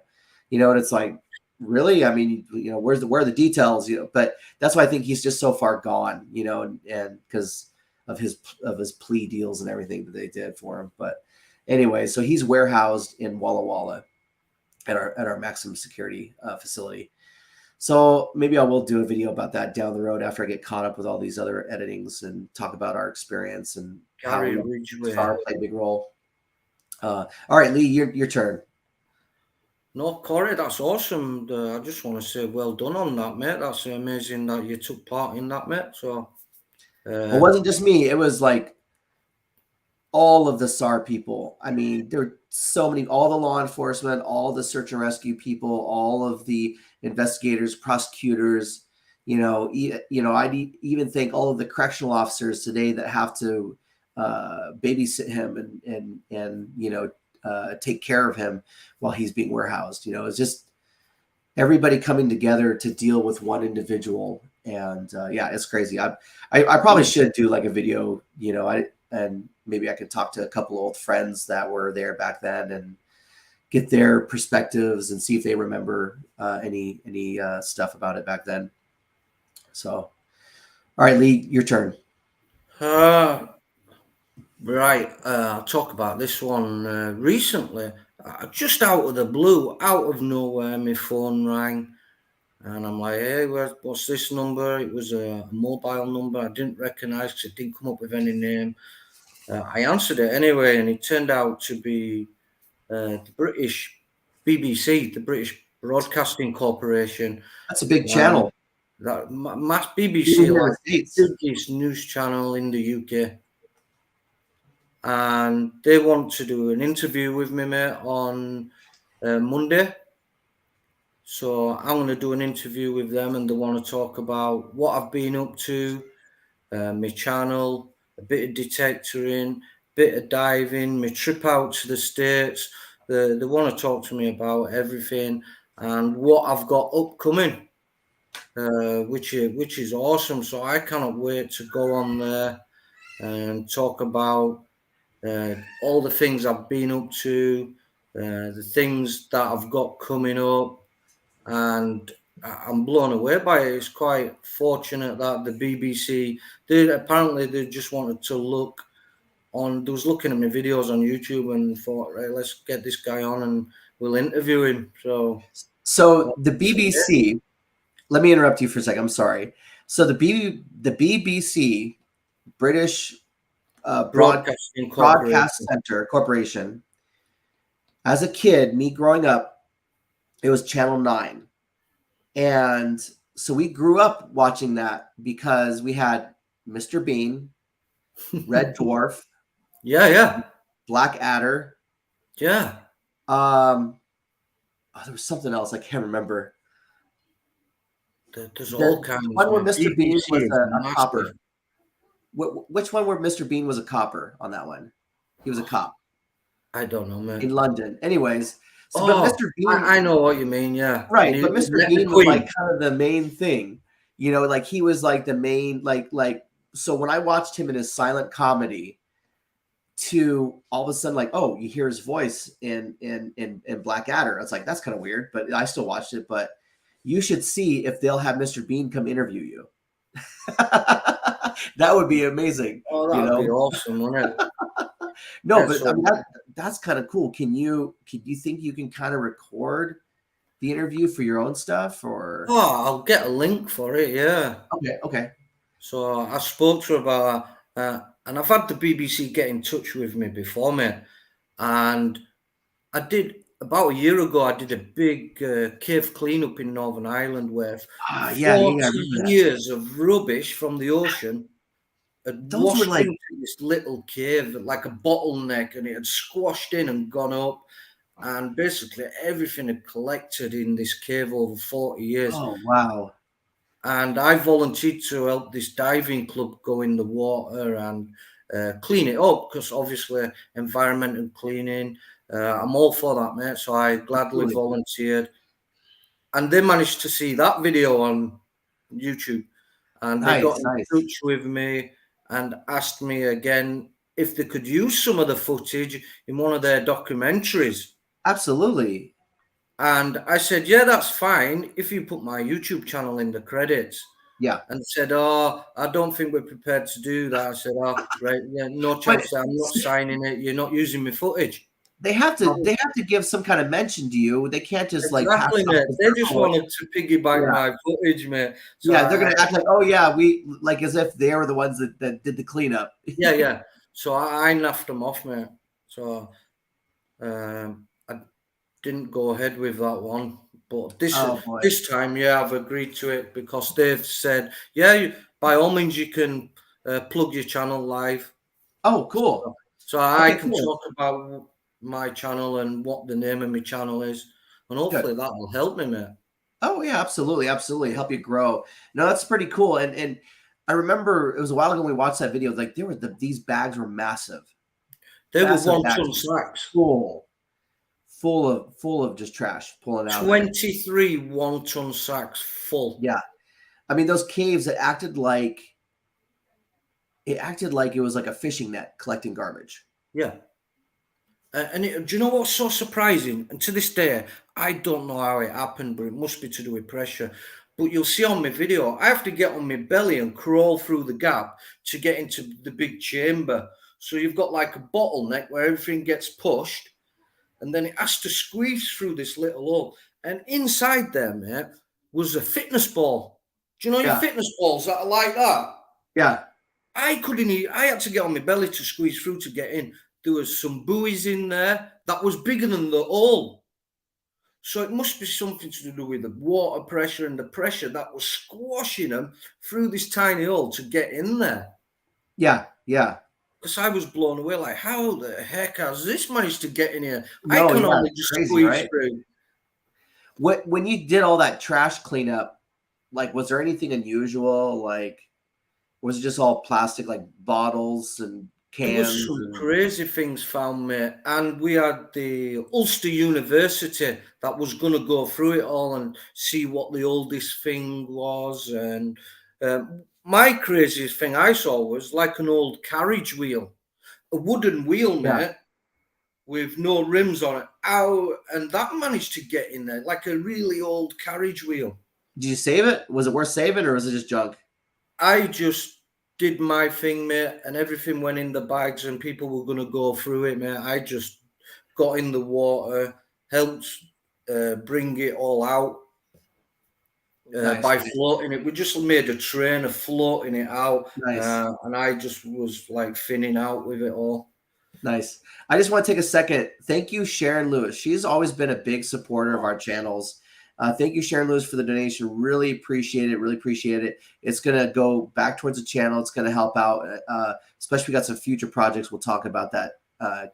And it's like, really? I mean, where are the details, but that's why I think he's just so far gone, and because of his plea deals and everything that they did for him. But anyway, so he's warehoused in Walla Walla at our maximum security facility. So maybe I will do a video about that down the road after I get caught up with all these other editings and talk about our experience and how SAR played a big role. All right, Lee, your turn. No, Corey, that's awesome. I just want to say well done on that, mate. That's amazing that you took part in that, mate. So it wasn't just me. It was like all of the SAR people. I mean, there were so many, all the law enforcement, all the search and rescue people, all of the investigators, prosecutors, I'd even think all of the correctional officers today that have to babysit him and take care of him while he's being warehoused. It's just everybody coming together to deal with one individual. And yeah, it's crazy. I probably should do like a video, and maybe I could talk to a couple of old friends that were there back then and get their perspectives and see if they remember any stuff about it back then. So, all right, Lee, your turn. Right, I'll talk about this one recently. Just out of the blue, out of nowhere, my phone rang. And I'm like, hey, what's this number? It was a mobile number I didn't recognize because it didn't come up with any name. I answered it anyway, and it turned out to be the British BBC, the British Broadcasting Corporation. That's a big channel. That mass BBC, like the biggest news channel in the UK. And they want to do an interview with me, mate, on Monday. So I'm going to do an interview with them, and they want to talk about what I've been up to, my channel, a bit of detectoring, bit of diving, my trip out to the States. They want to talk to me about everything and what I've got upcoming, which is awesome. So I cannot wait to go on there and talk about all the things I've been up to, the things that I've got coming up. And I'm blown away by it. It's quite fortunate that the BBC, they just wanted to look on. They was looking at my videos on YouTube and thought, right, let's get this guy on and we'll interview him. So the BBC. Let me interrupt you for a second. I'm sorry. So the BBC, British Broadcast Center Corporation. As a kid, me growing up, it was Channel 9. And so we grew up watching that because we had Mr. Bean, Red Dwarf. Yeah. Black Adder. Yeah. There was something else I can't remember. There's all kinds. One where Mr. Bean was a copper. Which one where Mr. Bean was a copper on that one? He was a cop. I don't know, man. In London. Anyways. So, but Mr. Bean, I know what you mean, yeah. Right, but Mr. Bean was like kind of the main thing, like he was like the main, like. So when I watched him in his silent comedy, to all of a sudden, like, oh, you hear his voice in Black Adder. It's like that's kind of weird, but I still watched it. But you should see if they'll have Mr. Bean come interview you. That would be amazing. Oh, that would be awesome, wouldn't it? No, but I mean, that's kind of cool. Can you think you can kind of record the interview for your own stuff, or? Oh, I'll get a link for it. Yeah. Okay. So I spoke to her about that, and I've had the BBC get in touch with me before, mate. And I did about a year ago. I did a big cave cleanup in Northern Ireland where 40 years of rubbish from the ocean had washed into this little cave, like a bottleneck, and it had squashed in and gone up. And basically everything had collected in this cave over 40 years. Oh, wow. And I volunteered to help this diving club go in the water and clean it up, because obviously environmental cleaning, I'm all for that, mate. So I gladly volunteered. And they managed to see that video on YouTube. And they got in touch with me and asked me again if they could use some of the footage in one of their documentaries. Absolutely. And I said, yeah, that's fine if you put my YouTube channel in the credits. Yeah. And said, oh, I don't think we're prepared to do that. I said, oh, right, yeah, no chance. I'm not signing it. You're not using my footage. They have to give some kind of mention to you. They can't just mate. They just wanted to piggyback my footage, mate. So they're gonna act like, oh yeah, we like as if they were the ones that did the cleanup. Yeah. So I naffed them off, mate. So I didn't go ahead with that one. But this time, I've agreed to it because they've said, by all means, you can plug your channel live. Oh, cool. So I can talk about my channel and what the name of my channel is, and hopefully that will help me, mate. Oh yeah, absolutely, help you grow. No, that's pretty cool. And I remember it was a while ago when we watched that video. Like these bags were massive. They were 1 ton sacks. Cool. full of just trash pulling out of there. 23 1-ton sacks full. Yeah. I mean, those caves, it acted like it was like a fishing net collecting garbage. Yeah. Do you know what's so surprising? And to this day, I don't know how it happened, but it must be to do with pressure. But you'll see on my video, I have to get on my belly and crawl through the gap to get into the big chamber. So you've got like a bottleneck where everything gets pushed, and then it has to squeeze through this little hole. And inside there, mate, was a fitness ball. Do you know your fitness balls that are like that? Yeah. I couldn't eat. I had to get on my belly to squeeze through to get in. There was some buoys in there that was bigger than the hole. So it must be something to do with the water pressure and the pressure that was squashing them through this tiny hole to get in there. Yeah, yeah. Because I was blown away, like, how the heck has this managed to get in here? No, I can yeah, only it's just crazy, squeeze right? through. When you did all that trash cleanup, like, was there anything unusual? Like, was it just all plastic, like bottles and There was cans? some And crazy things found, mate. And we had the Ulster University that was going to go through it all and see what the oldest thing was. And my craziest thing I saw was like an old carriage wheel, a wooden wheel, yeah. mate, with no rims on it. How, and that managed to get in there, like a really old carriage wheel. Did you save it? Was it worth saving, or was it just junk? I just did my thing, mate, and everything went in the bags and people were going to go through it, mate. I just got in the water, helped bring it all out Nice, by nice. floating it. We just made a train of floating it out, Nice. and I just was like finning out with it all. Nice. I just want to take a second. Thank you, Sharon Lewis. She's always been a big supporter of our channels. Thank you, Sharon Lewis, for the donation. Really appreciate it. Really appreciate it. It's going to go back towards the channel. It's going to help out. Especially, we got some future projects. We'll talk about that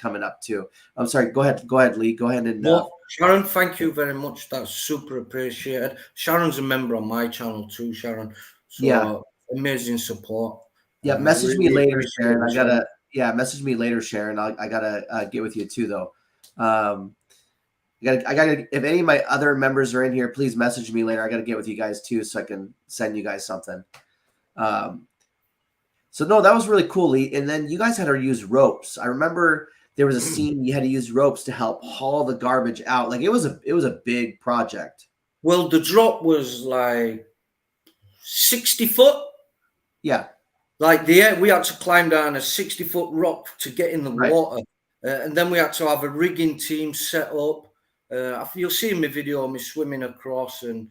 coming up too. I'm sorry. Go ahead. Go ahead, Lee. Go ahead and. Well, Sharon, thank you very much. That's super appreciated. Sharon's a member on my channel too, Sharon. So yeah. amazing support. Yeah. Message me Really later, Sharon. I gotta. Sharon. Yeah. Message me later, Sharon. I gotta get with you too, though. I gotta. If any of my other members are in here, please message me later. I gotta get with you guys too, so I can send you guys something. So no, that was really cool, Lee. And then you guys had to use ropes. I remember there was a scene you had to use ropes to help haul the garbage out. Like it was a big project. Well, the drop was like 60 foot. Yeah. Like we had to climb down a 60-foot rock to get in the water. And then we had to have a rigging team set up. You'll see in my video me swimming across and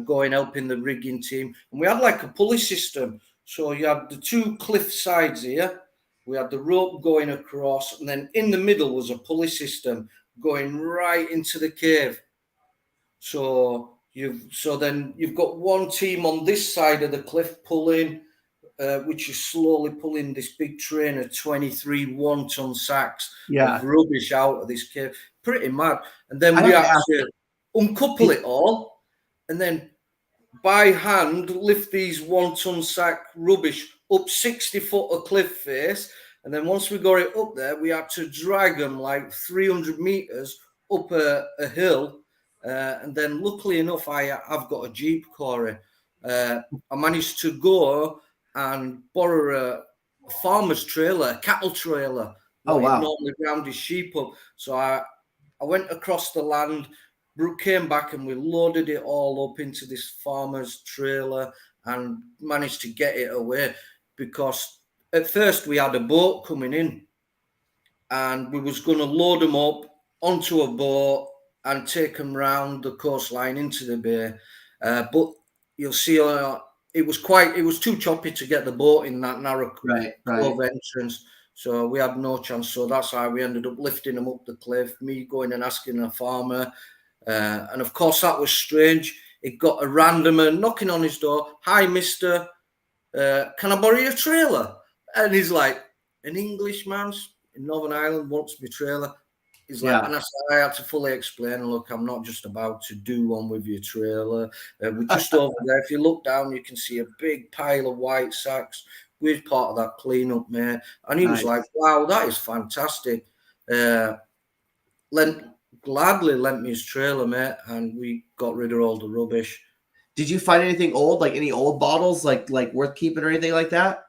going helping the rigging team. And we had like a pulley system. So you had the two cliff sides here. We had the rope going across, and then in the middle was a pulley system going right into the cave. So then you've got one team on this side of the cliff pulling, which is slowly pulling this big train of 23 1-ton sacks of rubbish out of this cave. Pretty mad. And then we had to uncouple it all and then by hand lift these 1-ton sack rubbish up 60 foot of cliff face. And then once we got it up there, we had to drag them like 300 meters up a hill. And then luckily enough, I've got a Jeep, Corey. I managed to go and borrow a farmer's trailer, a cattle trailer. Oh, wow. Normally round his sheep up. So I went across the land, came back, and we loaded it all up into this farmer's trailer and managed to get it away. Because at first we had a boat coming in and we was going to load them up onto a boat and take them round the coastline into the bay. But you'll see it was too choppy to get the boat in that narrow cove entrance. So we had no chance. So that's how we ended up lifting them up the cliff, me going and asking a farmer. And of course, that was strange. It got a randomer knocking on his door. Hi, mister. Can I borrow your trailer? And he's like, an Englishman in Northern Ireland wants my trailer. He's like, and I had to fully explain, look, I'm not just about to do one with your trailer. We're just over there. If you look down, you can see a big pile of white sacks. We're part of that cleanup, mate. And he was like, wow, that is fantastic. Glad gladly lent me his trailer, mate, and we got rid of all the rubbish. Did you find anything old, like any old bottles, like worth keeping or anything like that?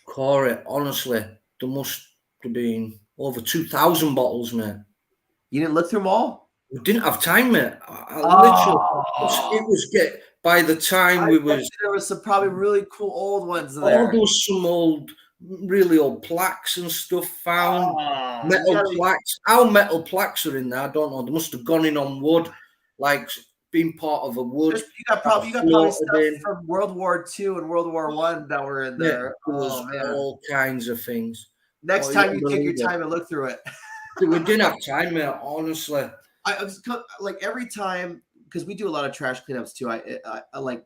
Corey, honestly, there must have been over 2,000 bottles, mate. You didn't look through them all? We didn't have time, mate. I literally, it Oh, was by the time I we bet was, you there was some probably really cool old ones in there there. was some really old plaques and stuff found. Oh, Metal plaques. How metal plaques are in there, I don't know. They must have gone in on wood, like being part of a wood you got that probably floated stuff in. from World War II and World War One that were in Mate, there. there was Oh man. all kinds of things. Next Oh, you time won't you take your believe it. time and look through it. We didn't have time, mate, honestly. I was like every time because we do a lot of trash cleanups too. I like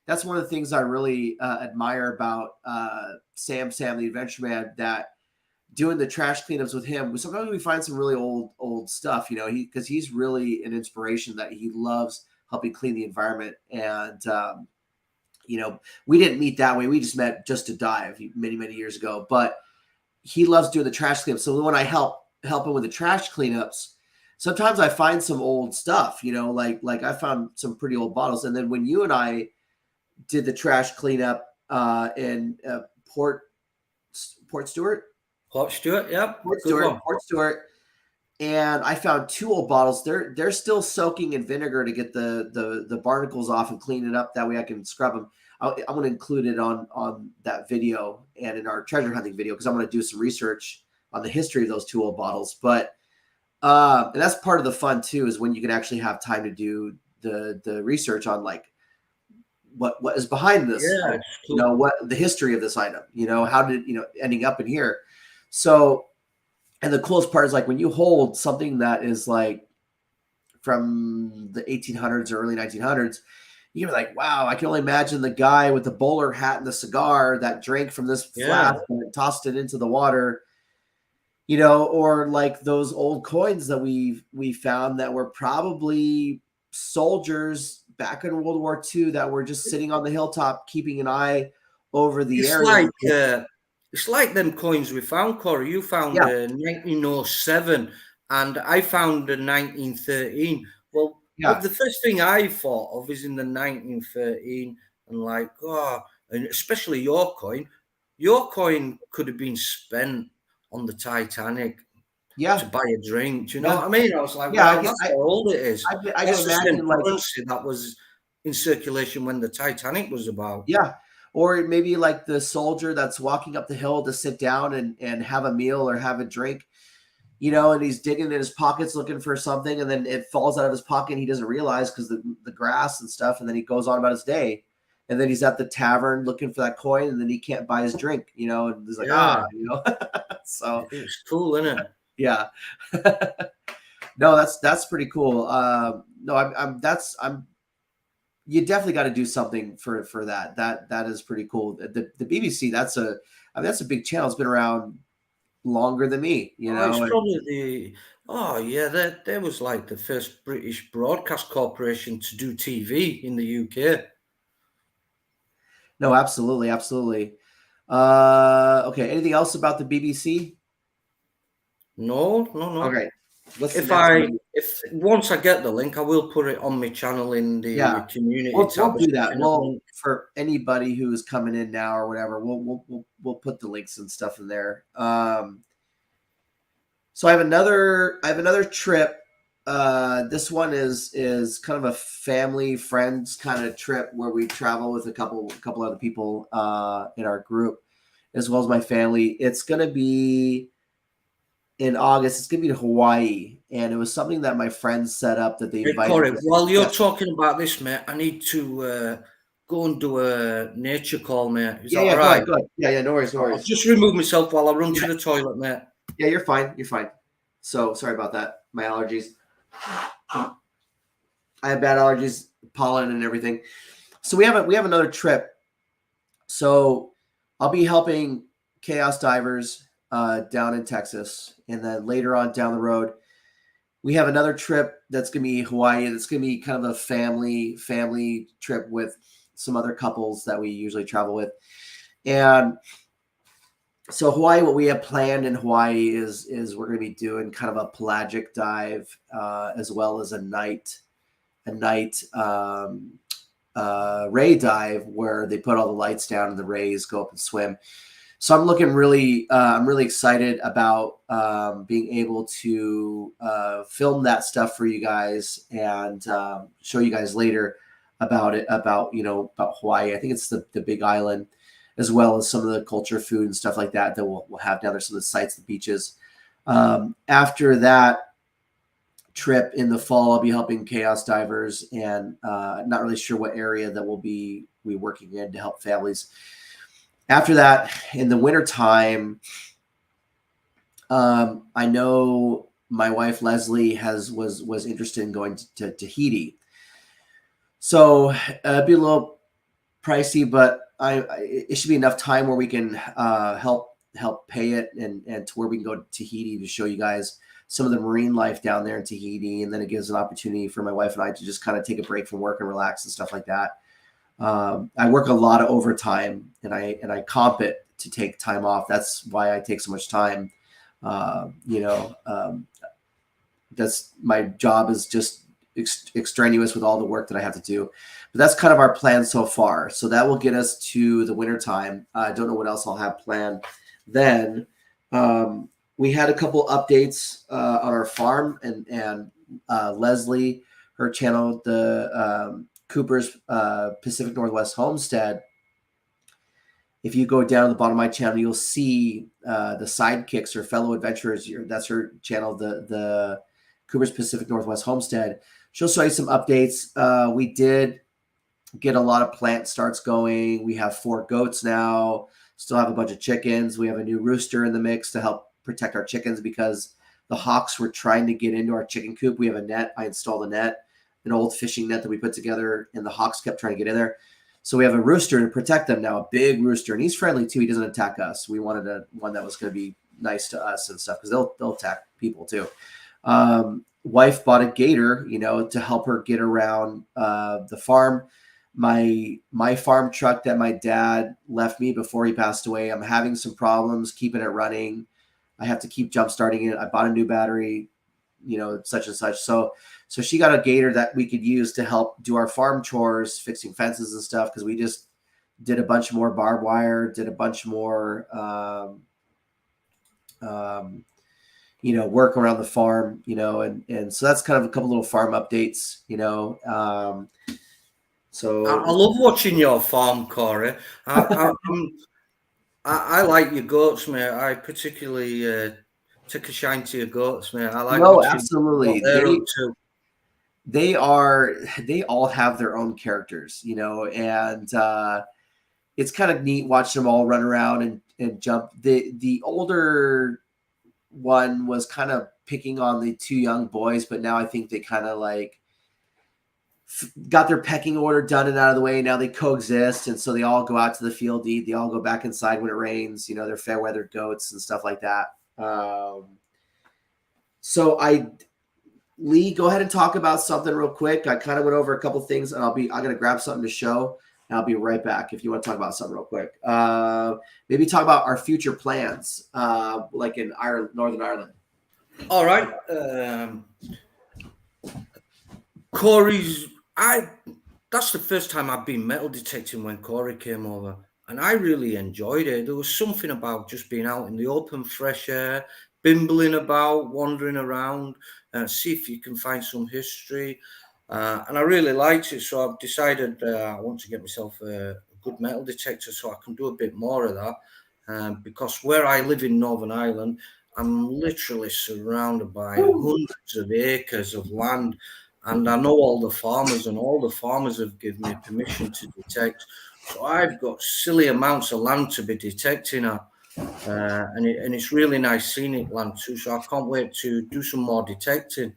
that's one of the things I really admire about Samthe Adventure Man, that doing the trash cleanups with him. Sometimes we find some really old stuff, you know, because he's really an inspiration, that he loves helping clean the environment. And you know, we didn't meet that way. We just met just to dive many years ago. But he loves doing the trash cleanups. So when I help him with the trash cleanups, sometimes I find some old stuff, you know, like I found some pretty old bottles. And then when you and I did the trash cleanup in Port Stewart, Port Stewart, yep, good one. Port Stewart, and I found two old bottles. They're still soaking in vinegar to get the barnacles off and clean it up. That way I can scrub them. I'm going to include it on that video and in our treasure hunting video, because I'm going to do some research on the history of those two old bottles. But and that's part of the fun too, is when you can actually have time to do the research on like what is behind this, Yeah, item, it's you cool. know, what the history of this item, you know, how did, you know, ending up in here. So, and the coolest part is like when you hold something that is like from the 1800s or early 1900s, you're like, wow, I can only imagine the guy with the bowler hat and the cigar that drank from this Yeah. flask and tossed it into the water, you know, or like those old coins that we found that were probably soldiers back in World War II that were just sitting on the hilltop keeping an eye over the It's area. like it's like them coins we found, Corey. You found Yeah, 1907 and I found a 1913. Well, yeah, the first thing I thought of is in the 1913 and like, oh, and especially your coin. Your coin could have been spent on the Titanic to yeah, buy a drink. Do you know yeah, what I mean? I was like, yeah. wow, that's how old it is. I can That's the same imagine like, currency that was in circulation when the Titanic was about. yeah, or maybe like the soldier that's walking up the hill to sit down and have a meal or have a drink, you know, and he's digging in his pockets looking for something, and then it falls out of his pocket and he doesn't realize because the grass and stuff, and then he goes on about his day. And then he's at the tavern looking for that coin, and then he can't buy his drink, you know, and he's like, Yeah, you know. So it's cool, isn't it? yeah. No, that's pretty cool. No, I'm you definitely got to do something for that. That is pretty cool. The BBC, that's a big channel. It's been around longer than me, you Oh, it's know. And probably oh yeah, there was like the first British broadcast corporation to do TV in the UK. no, absolutely, absolutely. Okay, anything else about the BBC? No, no, no. Okay, what's the next one? If once I get the link, I will put it on my channel in the Yeah, community we'll tab. do that. We'll, Link. for anybody who's coming in now or whatever, we'll put the links and stuff in there. So I have another trip. This one is kind of a family friends kind of trip where we travel with a couple other people in our group, as well as my family. It's gonna be in August. It's gonna be to Hawaii, and it was something that my friends set up that they Hey, invited Corey, me. while you're Yeah, talking about this, mate, I need to go and do a nature call, mate. Is that all yeah. Go right? ahead, go ahead. Yeah, no worries, no I'll worries. just remove myself while I run Yeah, to the toilet, mate. yeah, you're fine. You're fine. So sorry about that. My allergies. I have bad allergies, pollen and everything. So we have another trip. So I'll be helping Chaos Divers down in Texas, and then later on down the road, we have another trip that's gonna be Hawaii. That's gonna be kind of a family trip with some other couples that we usually travel with, and So Hawaii, what we have planned in Hawaii is we're going to be doing kind of a pelagic dive, as well as a night ray dive where they put all the lights down and the rays go up and swim. So I'm really excited about being able to film that stuff for you guys and show you guys later about it, about Hawaii. I think it's the big island, as well as some of the culture, food, and stuff like that we'll have down there. Some of the sites, the beaches. After that trip in the fall, I'll be helping chaos divers, and not really sure what area that we working in to help families. After that, in the wintertime, I know my wife Leslie was interested in going to Tahiti. So it'd be a little pricey, but it should be enough time where we can help pay it, and to where we can go to Tahiti to show you guys some of the marine life down there in Tahiti, and then it gives an opportunity for my wife and I to just kind of take a break from work and relax and stuff like that. I work a lot of overtime, and I comp it to take time off. That's why I take so much time. That's my job is just extraneous with all the work that I have to do. But that's kind of our plan so far. So that will get us to the winter time. I don't know what else I'll have planned then. We had a couple updates on our farm, and Leslie, her channel, the Cooper's Pacific Northwest Homestead. If you go down to the bottom of my channel, you'll see the sidekicks or fellow adventurers. That's her channel, the Cooper's Pacific Northwest Homestead. She'll show you some updates. We did get a lot of plant starts going. We have 4 goats now. Still have a bunch of chickens. We have a new rooster in the mix to help protect our chickens because the hawks were trying to get into our chicken coop. We have a net. I installed a net, an old fishing net that we put together, and the hawks kept trying to get in there. So we have a rooster to protect them now, a big rooster, and he's friendly too. He doesn't attack us. We wanted one that was going to be nice to us and stuff because they'll attack people too. Wife bought a gator, to help her get around the farm. My farm truck that my dad left me before he passed away, I'm having some problems keeping it running. I have to keep jump starting it. I bought a new battery, such and such. So she got a gator that we could use to help do our farm chores, fixing fences and stuff, because we just did a bunch more barbed wire, did a bunch more work around the farm, and so that's kind of a couple little farm updates, so I love watching your farm, Corey. I like your goats, mate. I particularly take a shine to your goats, mate. I like no, watching what absolutely. they're up to. They all have their own characters, and it's kind of neat watching them all run around and jump. The older one was kind of picking on the 2 young boys, but now I think they kind of got their pecking order done and out of the way. Now they coexist, and so they all go out to the field to eat. They all go back inside when it rains. They're fair weather goats and stuff like that. So Lee, go ahead and talk about something real quick. I kind of went over a couple things, and I'm gonna grab something to show, and I'll be right back if you want to talk about something real quick. Maybe talk about our future plans, like in Ireland, Northern Ireland. All right, Corey's. That's the first time I've been metal detecting when Corey came over, and I really enjoyed it. There was something about just being out in the open, fresh air, bimbling about, wandering around, see if you can find some history. And I really liked it, so I've decided I want to get myself a good metal detector so I can do a bit more of that. Because where I live in Northern Ireland, I'm literally surrounded by hundreds of acres of land. And I know all the farmers, and all the farmers have given me permission to detect. So I've got silly amounts of land to be detecting at. And it's really nice scenic land too. So I can't wait to do some more detecting.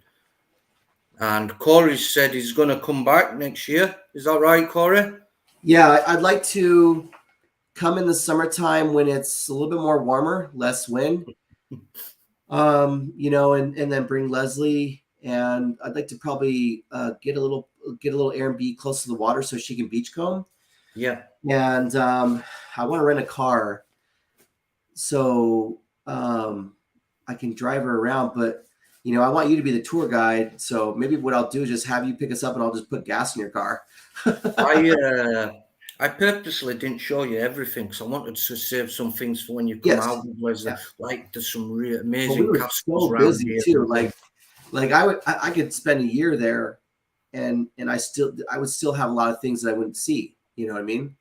And Corey said he's going to come back next year. Is that right, Corey? Yeah, I'd like to come in the summertime when it's a little bit more warmer, less wind. And then bring Leslie, and I'd like to probably get a little Airbnb close to the water so she can beachcomb. Yeah. And I want to rent a car. so I can drive her around, but I want you to be the tour guide. So maybe what I'll do is just have you pick us up, and I'll just put gas in your car. I purposely didn't show you everything because I wanted to save some things for when you come Yes. out with Leslie. Yeah. Like there's some really Well, we amazing were castles so around busy here. too. Like I could spend a year there, and I would still have a lot of things that I wouldn't see. You know what I mean?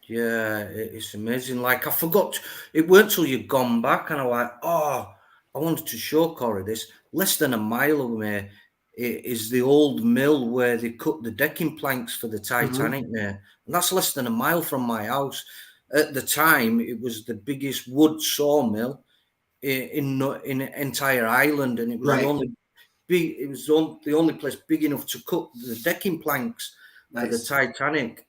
Yeah, it's amazing. Like I forgot, it weren't till you'd gone back, and I was like, oh, I wanted to show Corey this. Less than a mile away is the old mill where they cut the decking planks for the Mm-hmm. Titanic, mate. And that's less than a mile from my house. At the time, it was the biggest wood sawmill in entire Ireland, and it was Right. the only place big enough to cut the decking planks for the Nice. Titanic.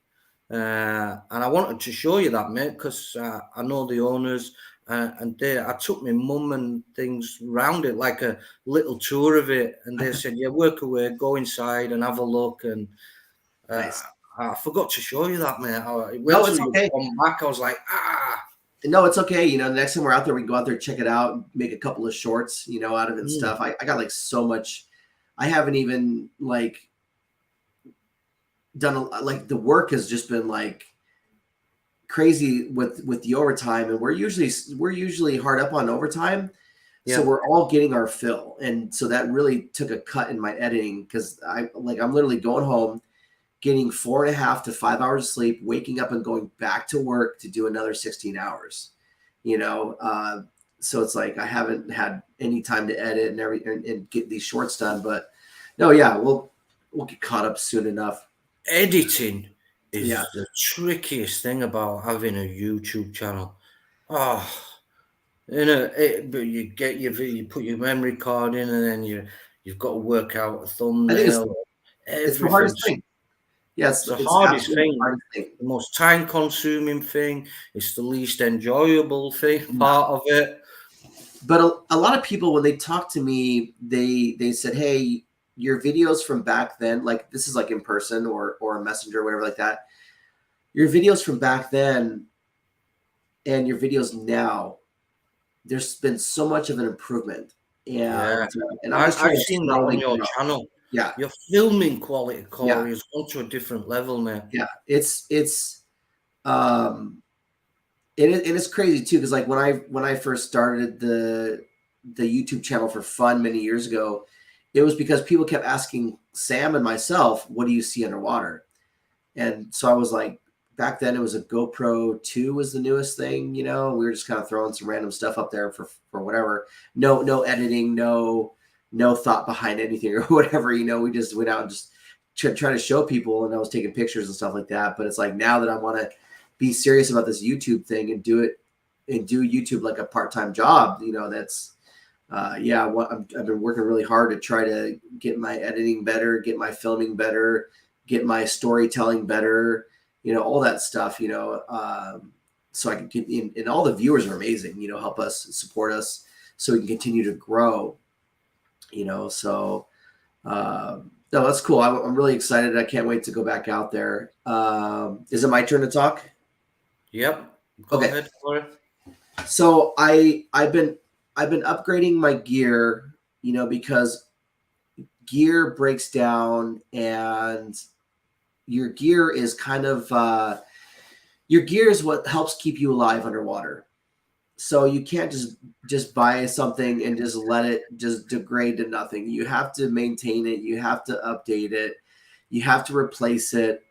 And I wanted to show you that, mate, because I know the owners, and I took my mum and things round it, like a little tour of it, and they said, "Yeah, work away, go inside and have a look." And uh, Nice. I forgot to show you that, mate. It went No, till it's you okay. come back. I was like, ah. No, it's okay. The next time we're out there, we can go out there, check it out, make a couple of shorts, out of it and stuff. I got like so much. I haven't even like done like the work has just been like crazy with the overtime, and we're usually hard up on overtime. So Yeah. we're all getting our fill. And so that really took a cut in my editing because I'm literally going home, getting 4.5 to 5 hours of sleep, waking up and going back to work to do another 16 hours, so it's like I haven't had any time to edit and get these shorts done. But no, yeah, we'll get caught up soon enough. Editing Yeah. is the trickiest thing about having a YouTube channel. Oh, but you put your memory card in, and then you've got to work out a I think thumbnail. it's the hardest Everything's thing. Yeah, it's the it's hardest absolutely the thing, hardest thing. the most time-consuming thing. It's the least enjoyable thing, Yeah. part of it. But a lot of people, when they talk to me, they said, "Hey, your videos from back then, like this is like in person or a messenger or whatever like that. Your videos from back then and your videos now, there's been so much of an improvement." Yeah, And I'm just trying I've to seen that on slowly your grow. channel. Yeah, Your filming quality, yeah, Corey, has gone to a different level, mate. yeah. Um it's crazy too because like when I first started the YouTube channel for fun many years ago, it was because people kept asking Sam and myself, "What do you see underwater?" And so I was like, back then it was a GoPro 2 was the newest thing. We were just kind of throwing some random stuff up there for whatever. No editing, no thought behind anything or whatever. We just went out and just try to show people, and I was taking pictures and stuff like that. But it's like now that I want to be serious about this YouTube thing and do YouTube like a part-time job, that's I've been working really hard to try to get my editing better, get my filming better, get my storytelling better, all that stuff, so I can get in, and all the viewers are amazing, help us, support us so we can continue to grow, so no, that's cool. I'm really excited. I can't wait to go back out there. Is it my turn to talk? Yep. Go Okay. ahead, Corey. So I've been upgrading my gear, because gear breaks down, and your gear is kind of your gear is what helps keep you alive underwater. So you can't just buy something and just let it just degrade to nothing. You have to maintain it. You have to update it. You have to replace it.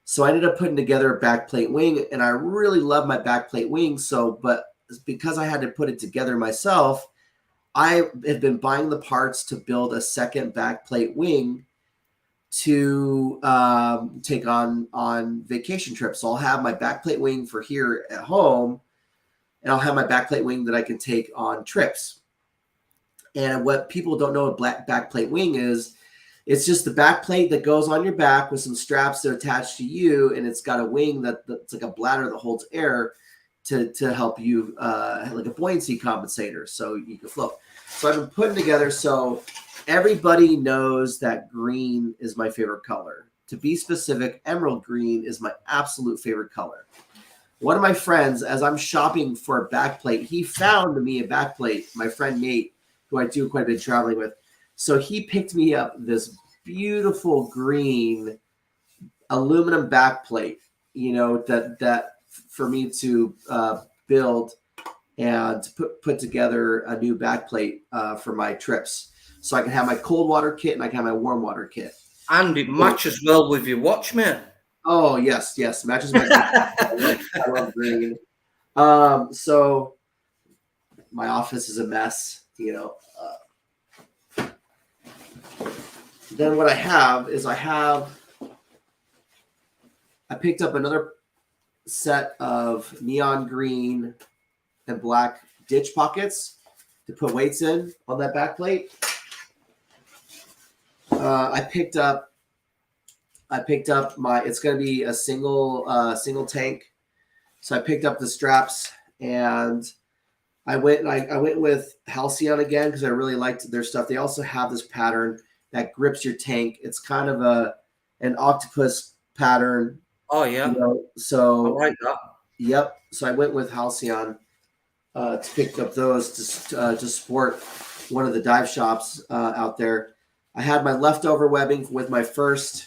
So I ended up putting together a backplate wing, and I really love my backplate wing. But because I had to put it together myself, I have been buying the parts to build a second backplate wing to take on vacation trips. So I'll have my backplate wing for here at home, and I'll have my backplate wing that I can take on trips. And what people don't know a black backplate wing is, it's just the backplate that goes on your back with some straps that are attached to you, and it's got a wing that's like a bladder that holds air to help you, like a buoyancy compensator, so you can float. So I've been putting together, so everybody knows that green is my favorite color. To be specific, emerald green is my absolute favorite color. one of my friends, as I'm shopping for a backplate, he found me a backplate. My friend Nate, who I do quite a bit of traveling with, so he picked me up this beautiful green aluminum backplate. That for me to build and put together a new backplate for my trips, so I can have my cold water kit and I can have my warm water kit. And it matches well with your watch, mate. Oh yes, matches my. I love green. So my office is a mess. Then what I have is I picked up another set of neon green and black ditch pockets to put weights in on that back plate. I picked up my, it's going to be a single tank. So I picked up the straps and I went with Halcyon again because I really liked their stuff. They also have this pattern that grips your tank. It's kind of an octopus pattern. Oh yeah. So I like that. Yep. So I went with Halcyon to pick up those to support one of the dive shops out there. I had my leftover webbing with my first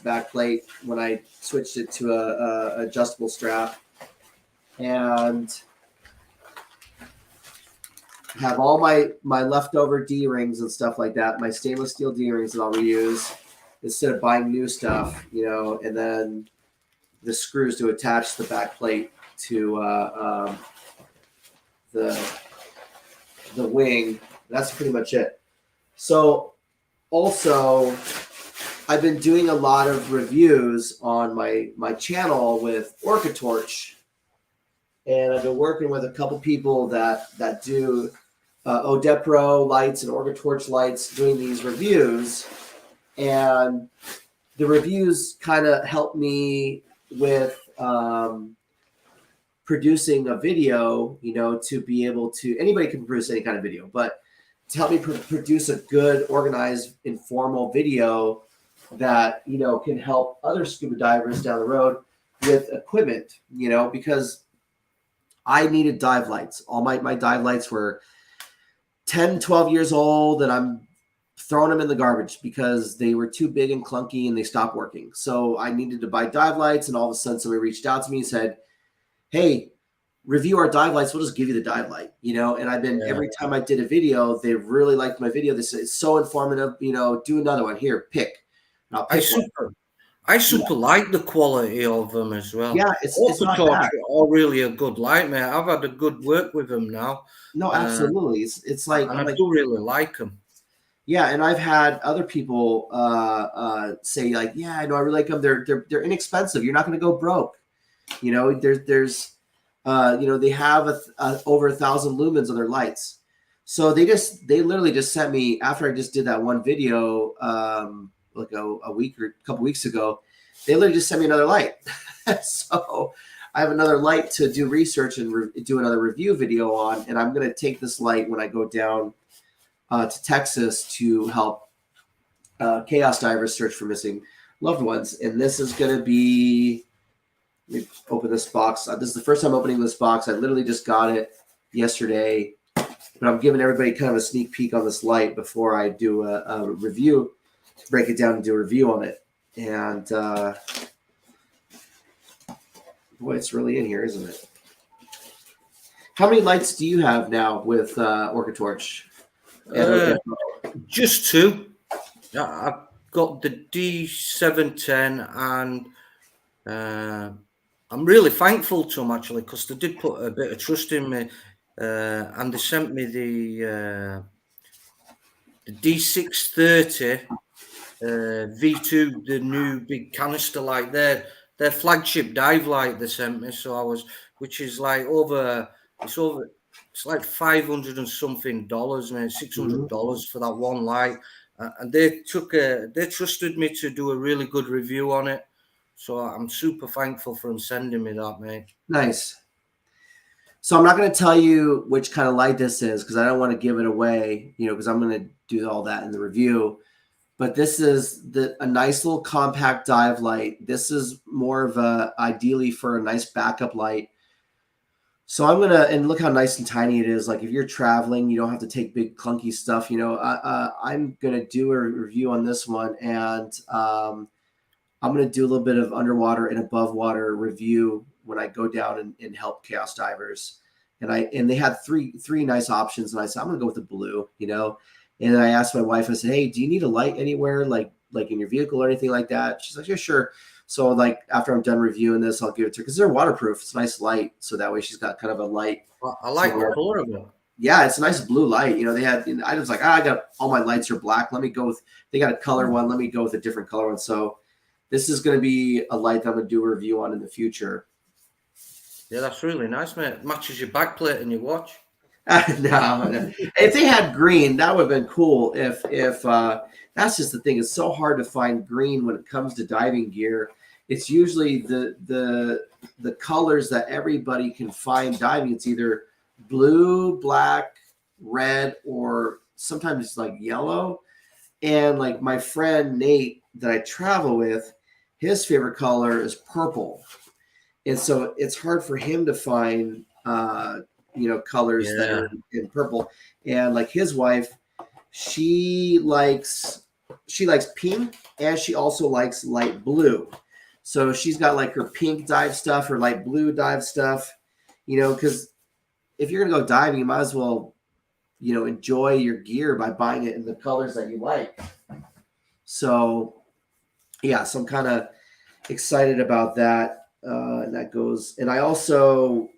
back plate when I switched it to a adjustable strap, and have all my leftover D-rings and stuff like that, my stainless steel D-rings that I'll reuse instead of buying new stuff, and then the screws to attach the back plate to the wing. That's pretty much it. So also, I've been doing a lot of reviews on my channel with Orca Torch, and I've been working with a couple people that do Odepro lights and Orca Torch lights, doing these reviews, and the reviews kind of help me with producing a video, to be able to, anybody can produce any kind of video, but to help me produce a good, organized, informal video that, can help other scuba divers down the road with equipment, because I needed dive lights. All my dive lights were 10, 12 years old, and I'm throwing them in the garbage because they were too big and clunky and they stopped working. So I needed to buy dive lights, and all of a sudden somebody reached out to me and said, hey, review our dive lights. We'll just give you the dive light, and I've been, every time I did a video, they really liked my video. They said, it's so informative, do another one here, pick. And I'll pick I super like the quality of them as well. Yeah, it's not bad. Are really a good light, mate. I've had a good work with them now. No, absolutely. It's like, and I do really like them. Yeah, and I've had other people say like, yeah, I know, I really like them. They're inexpensive. You're not going to go broke. There's they have over 1,000 lumens on their lights. So they literally just sent me, after I just did that one video like a week or a couple weeks ago, they literally just sent me another light. So I have another light to do research and do another review video on, and I'm going to take this light when I go down to Texas to help chaos divers search for missing loved ones. And this is going to be, let me open this box. This is the first time opening this box. I literally just got it yesterday, but I'm giving everybody kind of a sneak peek on this light before I do a review, break it down and do a review on it. And boy, it's really in here, isn't it? How many lights do you have now with Orca Torch? Just two. I've got the D710, and I'm really thankful to them, actually, because they did put a bit of trust in me, and they sent me the D630 V2, the new big canister light. Their flagship dive light they sent me. So which is like it's like $500 and something, man, $600 for that one light, and they trusted me to do a really good review on it. So I'm super thankful for them sending me that, mate. Nice. So I'm not going to tell you which kind of light this is because I don't want to give it away, because I'm going to do all that in the review. but this is a nice little compact dive light. This is more of a ideally for a nice backup light. So I'm gonna, and look how nice and tiny it is. Like if you're traveling, you don't have to take big clunky stuff. I'm gonna do a review on this one, and I'm gonna do a little bit of underwater and above water review when I go down and help chaos divers. And they had three nice options, and I said I'm gonna go with the blue. And then I asked my wife. I said, "Hey, do you need a light anywhere, like in your vehicle or anything like that?" She's like, "Yeah, sure." So like after I'm done reviewing this, I'll give it to her because they're waterproof. It's a nice light, so that way she's got kind of a light. I like the color of it. Yeah, it's a nice blue light. They had. I was like, I got all my lights are black. Let me go with. They got a color one. Let me go with a different color one. So this is going to be a light that I'm going to do a review on in the future. Yeah, that's really nice, mate. Matches your backplate and your watch. No. If they had green, that would have been cool. If that's just the thing. It's so hard to find green when it comes to diving gear. It's usually the colors that everybody can find diving. It's either blue, black, red, or sometimes it's like yellow. And like my friend Nate that I travel with, his favorite color is purple. And so it's hard for him to find colors that are in purple. And like his wife, she likes pink, and she also likes light blue. So she's got like her pink dive stuff or light blue dive stuff, because if you're gonna go diving, you might as well, enjoy your gear by buying it in the colors that you like. So yeah, so I'm kind of excited about that. And that goes, and I also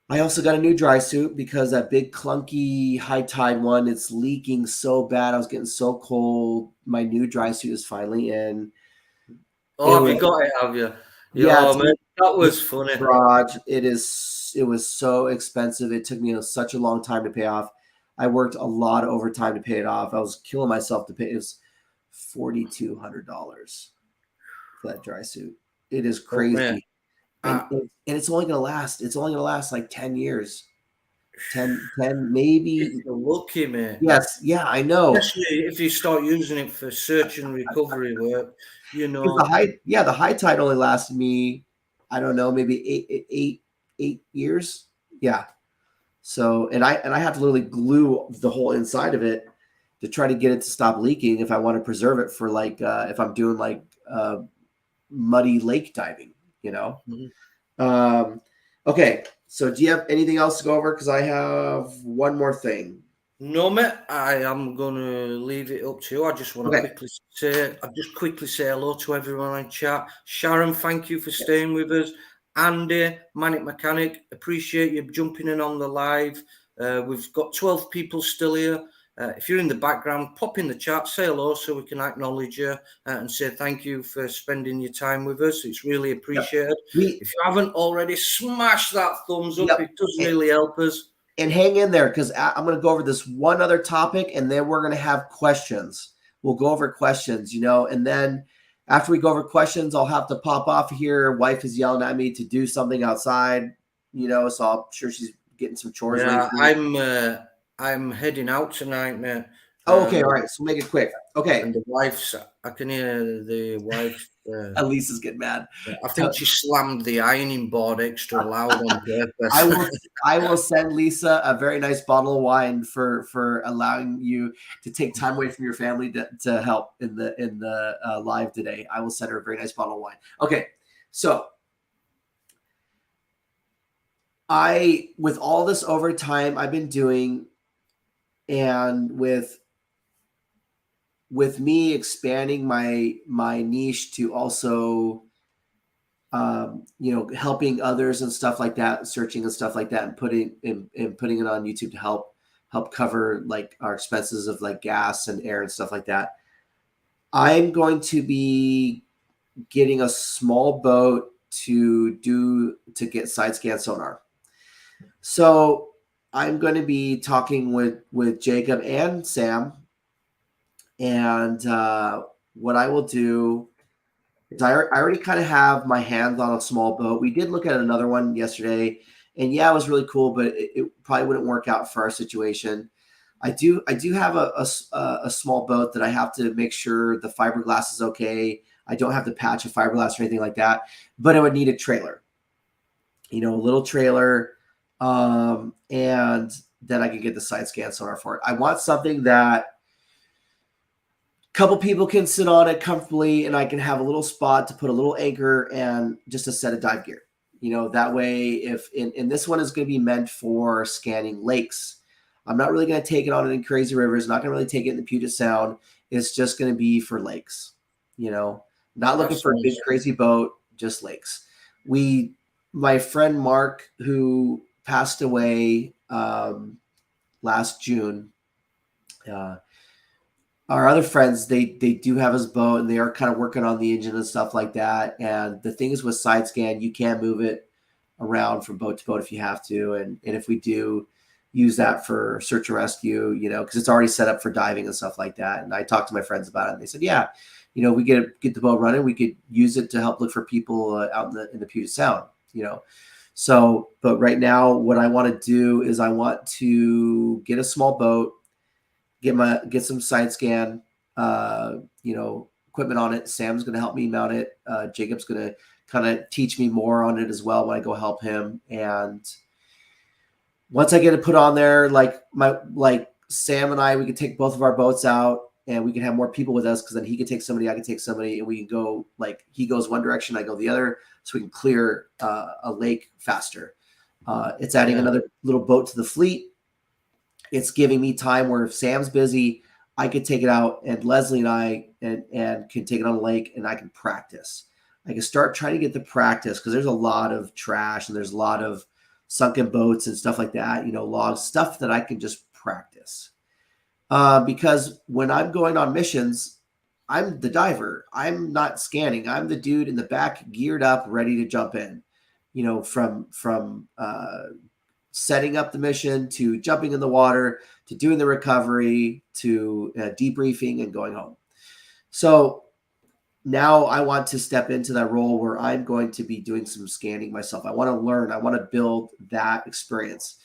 got a new dry suit because that big clunky high tide one, it's leaking so bad. I was getting so cold. My new dry suit is finally in. Oh, have you got it? Have you? Yeah, man, that was funny. Garage. It was so expensive. It took me such a long time to pay off. I worked a lot of overtime to pay it off. I was killing myself to pay. It was $4,200 for that dry suit. It is crazy. And it's only going to last. It's only going to last like 10 years. 10 maybe. You're lucky, man. Yes. Yeah, I know. Especially if you start using it for search and recovery work, The high tide only lasted me, I don't know, maybe eight years. Yeah. So, and I have to literally glue the whole inside of it to try to get it to stop leaking if I want to preserve it for like, if I'm doing like muddy lake diving, Mm-hmm. Okay. So do you have anything else to go over? Because I have one more thing. No, mate, I am going to leave it up to you. I just want to quickly say hello to everyone in chat. Sharon, thank you for staying with us. Andy, Manic Mechanic, appreciate you jumping in on the live. We've got 12 people still here. If you're in the background, pop in the chat, say hello so we can acknowledge you and say thank you for spending your time with us. It's really appreciated. If you haven't already, smash that thumbs up. It does really help us. And hang in there because I'm going to go over this one other topic, and then we're going to have questions. We'll go over questions, and then after we go over questions, I'll have to pop off here. Wife is yelling at me to do something outside, so I'm sure she's getting some chores. Yeah, I'm heading out tonight, mate. Oh, okay, all right. So make it quick. Okay. And the wife's, I can hear the wife. Elisa's getting mad. I think she slammed the ironing board extra loud on purpose. I will send Lisa a very nice bottle of wine for allowing you to take time away from your family to help in the live today. I will send her a very nice bottle of wine. Okay, so with all this overtime I've been doing, and with me expanding my niche to also helping others and stuff like that, searching and stuff like that, and putting it on YouTube to help cover like our expenses of like gas and air and stuff like that. I'm going to be getting a small boat to get side scan sonar. So I'm going to be talking with Jacob and Sam, and what I will do is I already kind of have my hands on a small boat. We did look at another one yesterday, and yeah, it was really cool, but it probably wouldn't work out for our situation. I do have a small boat that I have to make sure the fiberglass is okay. I don't have to patch a fiberglass or anything like that, but I would need a trailer, a little trailer, and then I can get the side scan sonar for it. I want something that a couple people can sit on it comfortably, and I can have a little spot to put a little anchor and just a set of dive gear. That way, if and this one is going to be meant for scanning lakes. I'm not really going to take it on any crazy rivers. Not going to really take it in the Puget Sound. It's just going to be for lakes. Not looking for a big crazy boat, just lakes. My friend Mark, who passed away last June, our other friends, they do have his boat, and they are kind of working on the engine and stuff like that. And the thing is with side scan, you can move it around from boat to boat if you have to. And if we do use that for search and rescue, because it's already set up for diving and stuff like that. And I talked to my friends about it, and they said, yeah, we get the boat running. We could use it to help look for people out in the Puget Sound, So, but right now, what I want to do is I want to get a small boat, get some side scan, equipment on it. Sam's going to help me mount it. Jacob's going to kind of teach me more on it as well when I go help him. And once I get it put on there, like Sam and I, we could take both of our boats out, and we can have more people with us, because then he could take somebody, I can take somebody, and we can go, like, he goes one direction, I go the other, so we can clear a lake faster. It's adding another little boat to the fleet. It's giving me time where if Sam's busy, I could take it out, and Leslie and I and can take it on a lake, and I can practice. I can start trying to get the practice, because there's a lot of trash, and there's a lot of sunken boats and stuff like that, logs, stuff that I can just practice. Because when I'm going on missions, I'm the diver. I'm not scanning. I'm the dude in the back, geared up, ready to jump in, from setting up the mission to jumping in the water to doing the recovery to debriefing and going home. So now I want to step into that role where I'm going to be doing some scanning myself. I want to learn. I want to build that experience.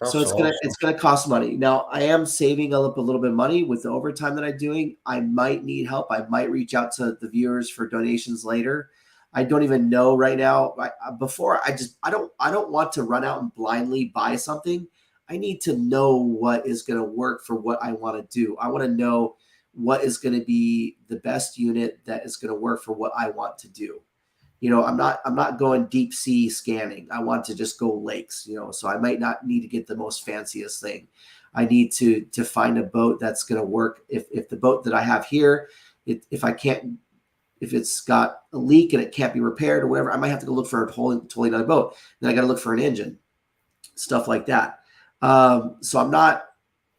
So it's gonna cost money. Now I am saving up a little bit of money with the overtime that I'm doing. I might need help. I might reach out to the viewers for donations later. I don't even know right now. I don't want to run out and blindly buy something. I need to know what is going to work for what I want to do. I want to know what is going to be the best unit that is going to work for what I want to do. I'm not going deep sea scanning. I want to just go lakes, so I might not need to get the most fanciest thing. I need to find a boat that's going to work. If the boat that I have here, if it's got a leak and it can't be repaired or whatever, I might have to go look for a totally another boat. Then I got to look for an engine, stuff like that. So I'm not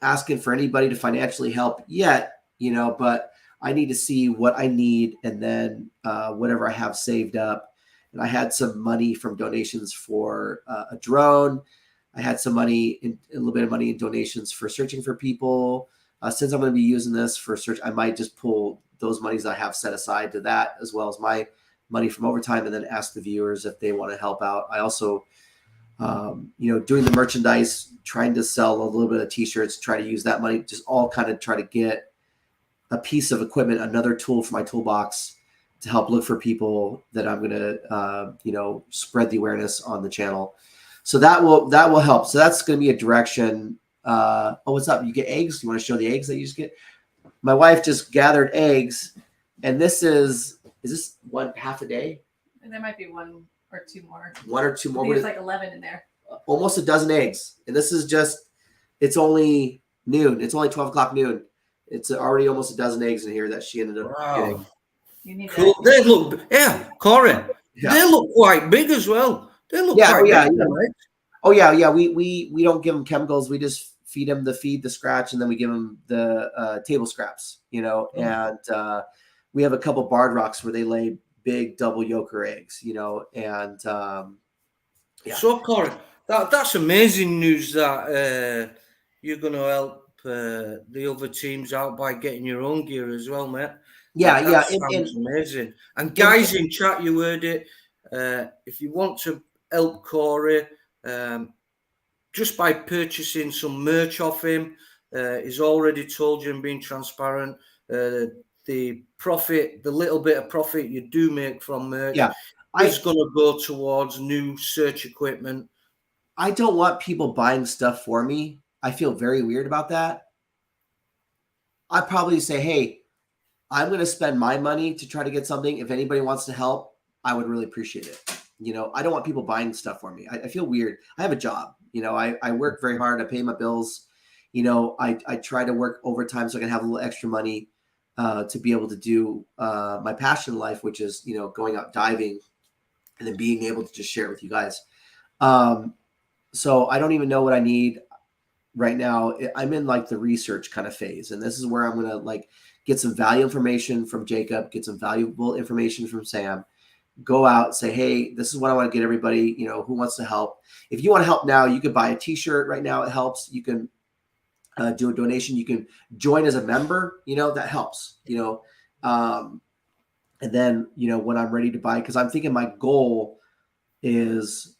asking for anybody to financially help yet, but I need to see what I need, and then whatever I have saved up. And I had some money from donations for a drone. I had some money, a little bit of money in donations for searching for people. Since I'm going to be using this for search, I might just pull those monies I have set aside to that, as well as my money from overtime, and then ask the viewers if they want to help out. I also, doing the merchandise, trying to sell a little bit of t-shirts, try to use that money, just all kind of try to get a piece of equipment, another tool for my toolbox to help look for people that I'm going to, spread the awareness on the channel. So that will help. So that's going to be a direction. What's up? You get eggs? You want to show the eggs that you just get? My wife just gathered eggs, and is this one half a day? And there might be one or two more. One or two more. There's like 11 in there. Almost a dozen eggs. And this is it's only noon. It's only 12 o'clock noon. It's already almost a dozen eggs in here that she ended up getting. You need cool. that. They look, Corey. Yeah. They look quite big as well. They look quite big. Right? Oh yeah. We don't give them chemicals. We just feed them the scratch, and then we give them the table scraps. And we have a couple barred rocks where they lay big double yolker eggs. And yeah. So Corey, that's amazing news that you're going to help the other teams out by getting your own gear as well, mate. That sounds amazing. And guys in chat, you heard it. If you want to help Corey, just by purchasing some merch off him, He's already told you and been transparent. The profit, the little bit of profit you do make from merch, is going to go towards new search equipment. I don't want people buying stuff for me. I feel very weird about that. I'd probably say, hey, I'm going to spend my money to try to get something. If anybody wants to help, I would really appreciate it. I don't want people buying stuff for me. I feel weird. I have a job. I work very hard. I pay my bills. I try to work overtime so I can have a little extra money to be able to do my passion in life, which is, going out diving and then being able to just share it with you guys. So I don't even know what I need right now. I'm in like the research kind of phase. And this is where I'm going to like get some value information from Jacob, get some valuable information from Sam, go out, say, hey, this is what I want to get everybody, who wants to help. If you want to help now, you could buy a t-shirt right now. It helps. You can do a donation. You can join as a member, that helps, and then, when I'm ready to buy, because I'm thinking my goal is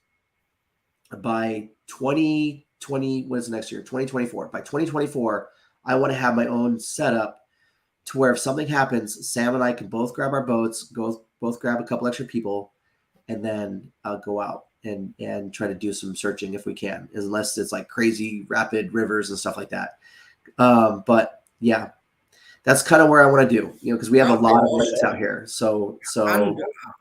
by 2020, what is the next year? 2024. By 2024, I want to have my own setup to where if something happens, Sam and I can both grab our boats, both grab a couple extra people, and then go out and try to do some searching if we can, unless it's like crazy rapid rivers and stuff like that. But yeah, that's kind of where I want to do, because we have a lot of lakes out here. So and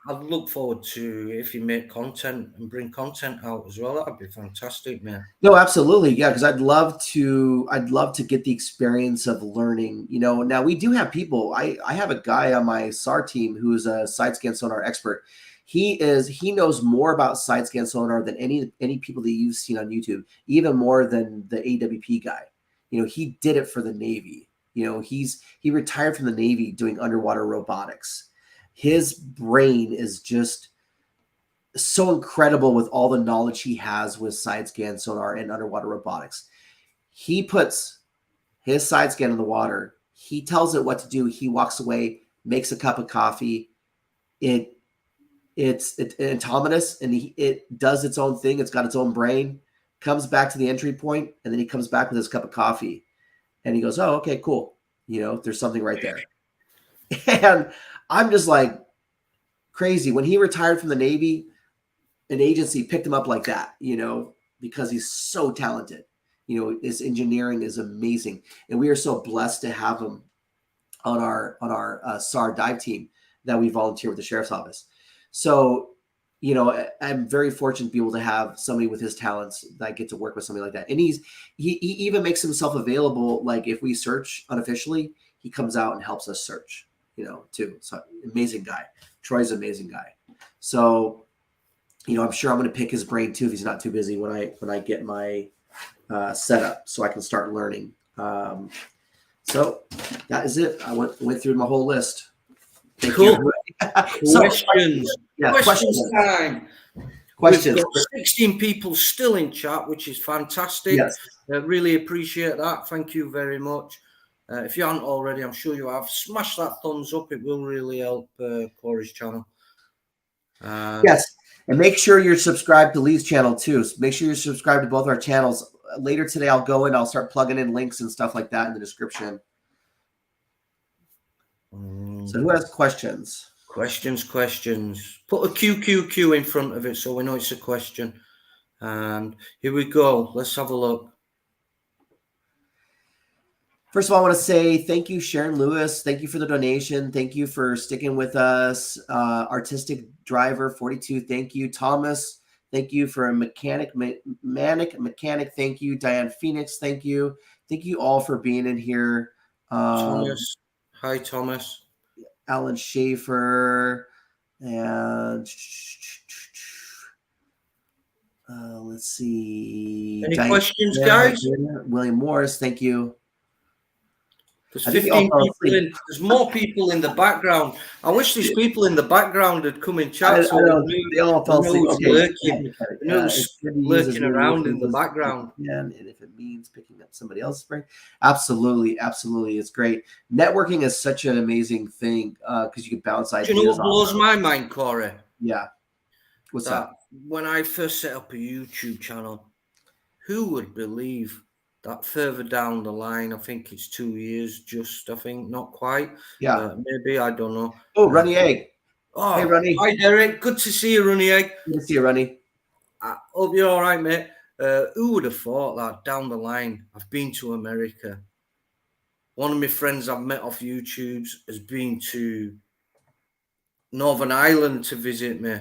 I'd look forward to if you make content and bring content out as well. That'd be fantastic, man. No, absolutely. Yeah. Because I'd love to get the experience of learning, now we do have people. I have a guy on my SAR team who's a side scan sonar expert. He knows more about side scan sonar than any people that you've seen on YouTube, even more than the AWP guy. He did it for the Navy. He retired from the Navy doing underwater robotics. His brain is just so incredible with all the knowledge he has with side scan sonar and underwater robotics. He puts his side scan in the water. He tells it what to do. He walks away, makes a cup of coffee. It's autonomous, and it does its own thing. It's got its own brain, comes back to the entry point, and then he comes back with his cup of coffee. And he goes, oh, okay, cool. There's something right there. And I'm just like crazy. When he retired from the Navy, an agency picked him up like that, because he's so talented. His engineering is amazing. And we are so blessed to have him on our SAR dive team that we volunteer with the Sheriff's Office. So, I'm very fortunate to be able to have somebody with his talents that I get to work with somebody like that. And he even makes himself available. Like if we search unofficially, he comes out and helps us search, too. So amazing guy. Troy's an amazing guy. So, I'm sure I'm going to pick his brain too, if he's not too busy when I get my setup so I can start learning. So that is it. I went through my whole list. Thank cool. you. Questions. Yeah, questions time. Questions. We've got 16 people still in chat, which is fantastic. Yes. Really appreciate that. Thank you very much. If you haven't already, I'm sure you have. Smash that thumbs up. It will really help Corey's channel. Yes. And make sure you're subscribed to Lee's channel too. So make sure you're subscribed to both our channels. Later today, I'll go in. I'll start plugging in links and stuff like that in the description. So who has questions? Questions. Put a QQQ in front of it so we know it's a question. And here we go. Let's have a look. First of all, I want to say thank you, Sharon Lewis. Thank you for the donation. Thank you for sticking with us. Artistic Driver 42. Thank you, Thomas. Thank you for a Manic Mechanic. Thank you, Diane Phoenix. Thank you. Thank you all for being in here. Thomas. Hi, Thomas. Alan Schaefer, and let's see. Any questions, guys? William Morris, thank you. There's 15 people in. There's more people in the background. I wish these people in the background had come in chat. They all fell asleep. Lurking around in the background. And if it means picking up somebody else's brain, absolutely, it's great. Networking is such an amazing thing because you can bounce ideas. Do you know what blows my mind, Corey? Yeah. What's that? When I first set up a YouTube channel, who would believe that further down the line. I think it's 2 years, just I think not quite. Yeah. Maybe I don't know. Oh, Runny Egg. Hey, Oh, Runny. hi Derek. Good to see you, Runny Egg. Good to see you, Runny. I hope you're all right, mate. Who would have thought that down the line I've been to America? One of my friends I've met off YouTube has been to Northern Ireland to visit me,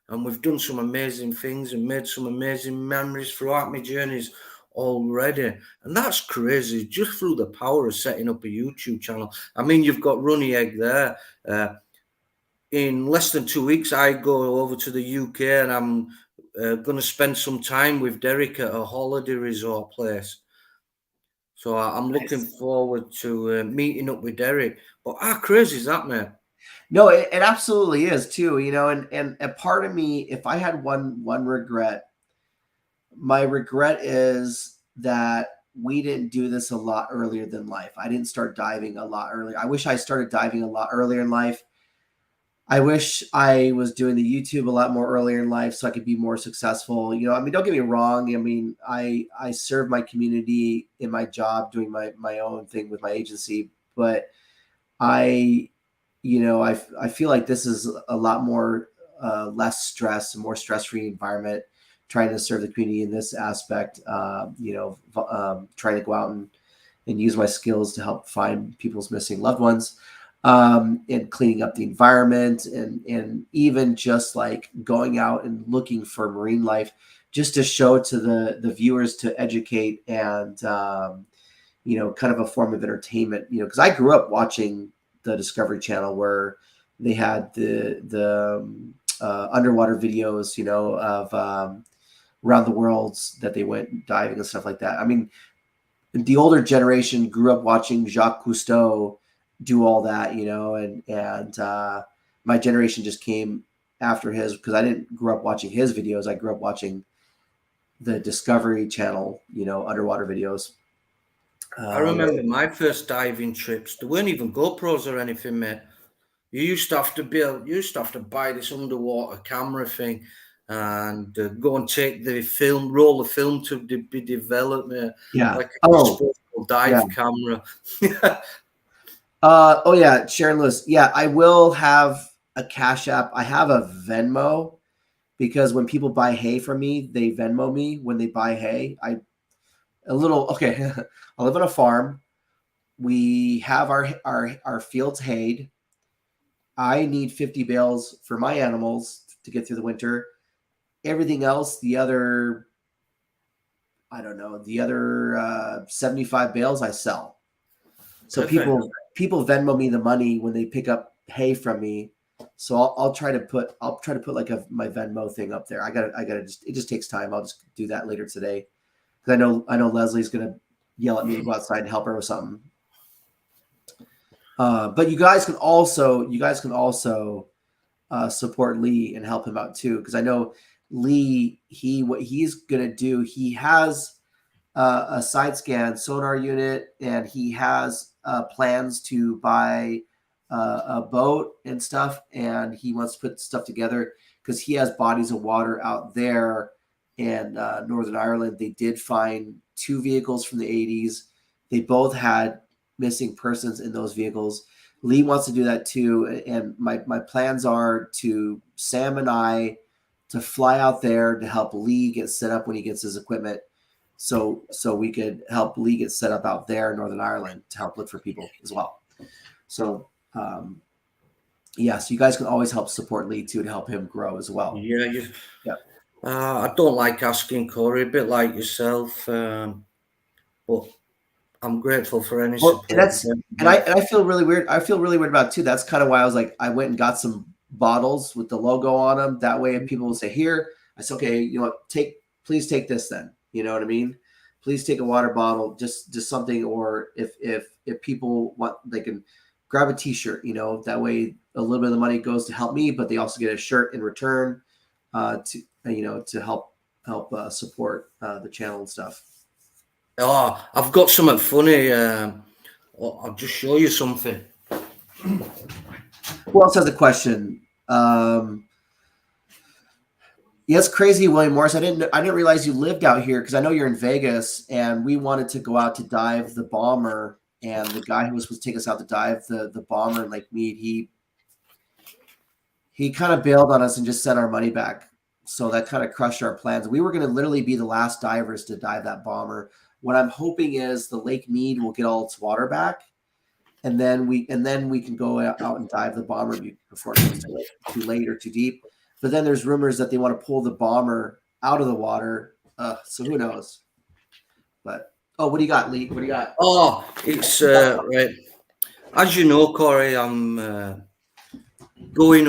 and we've done some amazing things and made some amazing memories throughout my journeys already. And that's crazy, just through the power of setting up a YouTube channel. I mean, you've got Runny Egg there. In less than 2 weeks, I go over to the UK, and I'm going to spend some time with Derek at a holiday resort place. So I'm looking forward to meeting up with Derek. But how crazy is that, man? No, it absolutely is too, you know, and a part of me, if I had one regret, my regret is that we didn't do this a lot earlier than life. I didn't start diving a lot earlier. I wish I started diving a lot earlier in life. I wish I was doing the YouTube a lot more earlier in life so I could be more successful. You know, I mean, don't get me wrong. I mean, I serve my community in my job doing my own thing with my agency, but I, you know, I feel like this is a lot more less stress, a more stress-free environment, trying to serve the community in this aspect, you know, trying to go out and use my skills to help find people's missing loved ones. And cleaning up the environment, and even just like going out and looking for marine life, just to show to the viewers, to educate, and you know, kind of a form of entertainment. You know, because I grew up watching the Discovery Channel, where they had the underwater videos, you know, of around the worlds that they went diving and stuff like that. I mean, the older generation grew up watching Jacques Cousteau do all that, you know, and my generation just came after his, because I didn't grow up watching his videos. I grew up watching the Discovery Channel, you know, underwater videos. I remember my first diving trips. There weren't even GoPros or anything, mate. You used to have to buy this underwater camera thing, and go and take the film, roll the film to be developed, mate. Yeah. Like a disposable dive camera. Oh yeah, Sharon Lewis. Yeah, I will have a Cash App. I have a Venmo, because when people buy hay from me, they Venmo me when they buy hay. Okay. I live on a farm. We have our fields hayed. I need 50 bales for my animals to get through the winter. Everything else, the other 75 bales I sell. So Perfect. people Venmo me the money when they pick up hay from me. So I'll try to put like my Venmo thing up there. I gotta it just takes time. I'll just do that later today, because I know Leslie's gonna yell at me to go outside and help her with something. But you guys can also support Lee and help him out too, because I know Lee, what he's gonna do, he has a side scan sonar unit, and he has plans to buy a boat and stuff, and he wants to put stuff together, because he has bodies of water out there in Northern Ireland. They did find 2 vehicles from the 80s. They both had missing persons in those vehicles. Lee wants to do that too, and my plans are to Sam and I to fly out there to help Lee get set up when he gets his equipment, so we could help Lee get set up out there in Northern Ireland to help look for people as well. So yeah, so you guys can always help support Lee too, to help him grow as well. Yeah. Yeah. I don't like asking, Corey, a bit like yourself, but I'm grateful for any support. And I feel really weird. I feel really weird about it too. That's kind of why I was like, I went and got some bottles with the logo on them. That way, if people will say, "Here," I said, "Okay, you know what? Please take this then." You know what I mean? Please take a water bottle, just something. Or if people want, they can grab a T-shirt. You know, that way a little bit of the money goes to help me, but they also get a shirt in return, to help support the channel and stuff. Oh, I've got something funny. I'll just show you something. Who else has a question? Yeah, it's crazy, William Morris. I didn't realize you lived out here because I know you're in Vegas, and we wanted to go out to dive the bomber, and the guy who was supposed to take us out to dive the bomber in Lake Mead, he kind of bailed on us and just sent our money back. So that kind of crushed our plans. We were going to literally be the last divers to dive that bomber. What I'm hoping is the Lake Mead will get all its water back, and then we can go out and dive the bomber before it gets too late or too deep. But then there's rumors that they want to pull the bomber out of the water. So who knows? But what do you got, Lee? What do you got? Oh, it's right. As you know, Corey, I'm going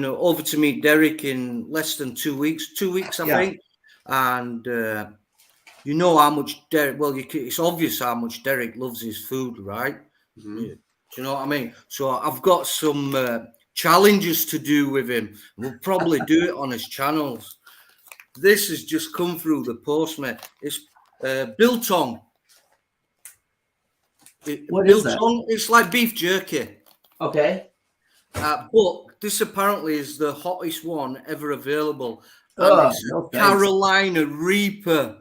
over to meet Derek in less than 2 weeks. 2 weeks, I think. And you know how much Derek. Well, it's obvious how much Derek loves his food, right? Mm-hmm. Do you know what I mean? So I've got some challenges to do with him. We'll probably do it on his channels. This has just come through the post, mate. It's biltong. What is that? It's like beef jerky. Okay. But this apparently is the hottest one ever available. And it's No Carolina Reaper.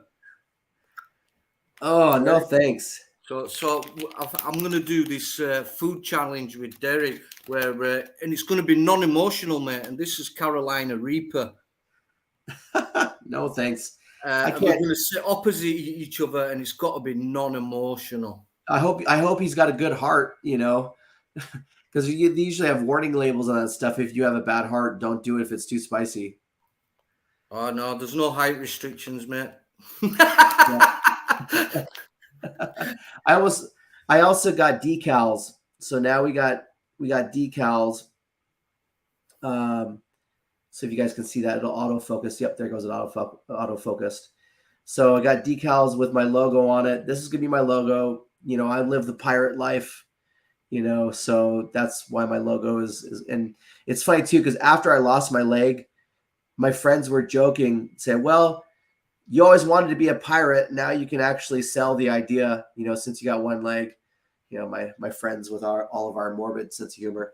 Oh, no thanks. So I'm going to do this food challenge with Derek, and it's going to be non-emotional, mate. And this is Carolina Reaper. No thanks. I can't. We're going to sit opposite each other, and it's got to be non-emotional. I hope he's got a good heart, because they usually have warning labels on that stuff. If you have a bad heart, don't do it if it's too spicy. Oh no, there's no height restrictions, mate. I also got decals. So now we got decals. So if you guys can see that, it'll autofocus. Yep, there goes it autofocused. So I got decals with my logo on it. This is gonna be my logo. I live the pirate life, so that's why my logo is. And it's funny too, because after I lost my leg, my friends were joking, saying, well, you always wanted to be a pirate. Now you can actually sell the idea, since you got one leg. My friends with all of our morbid sense of humor.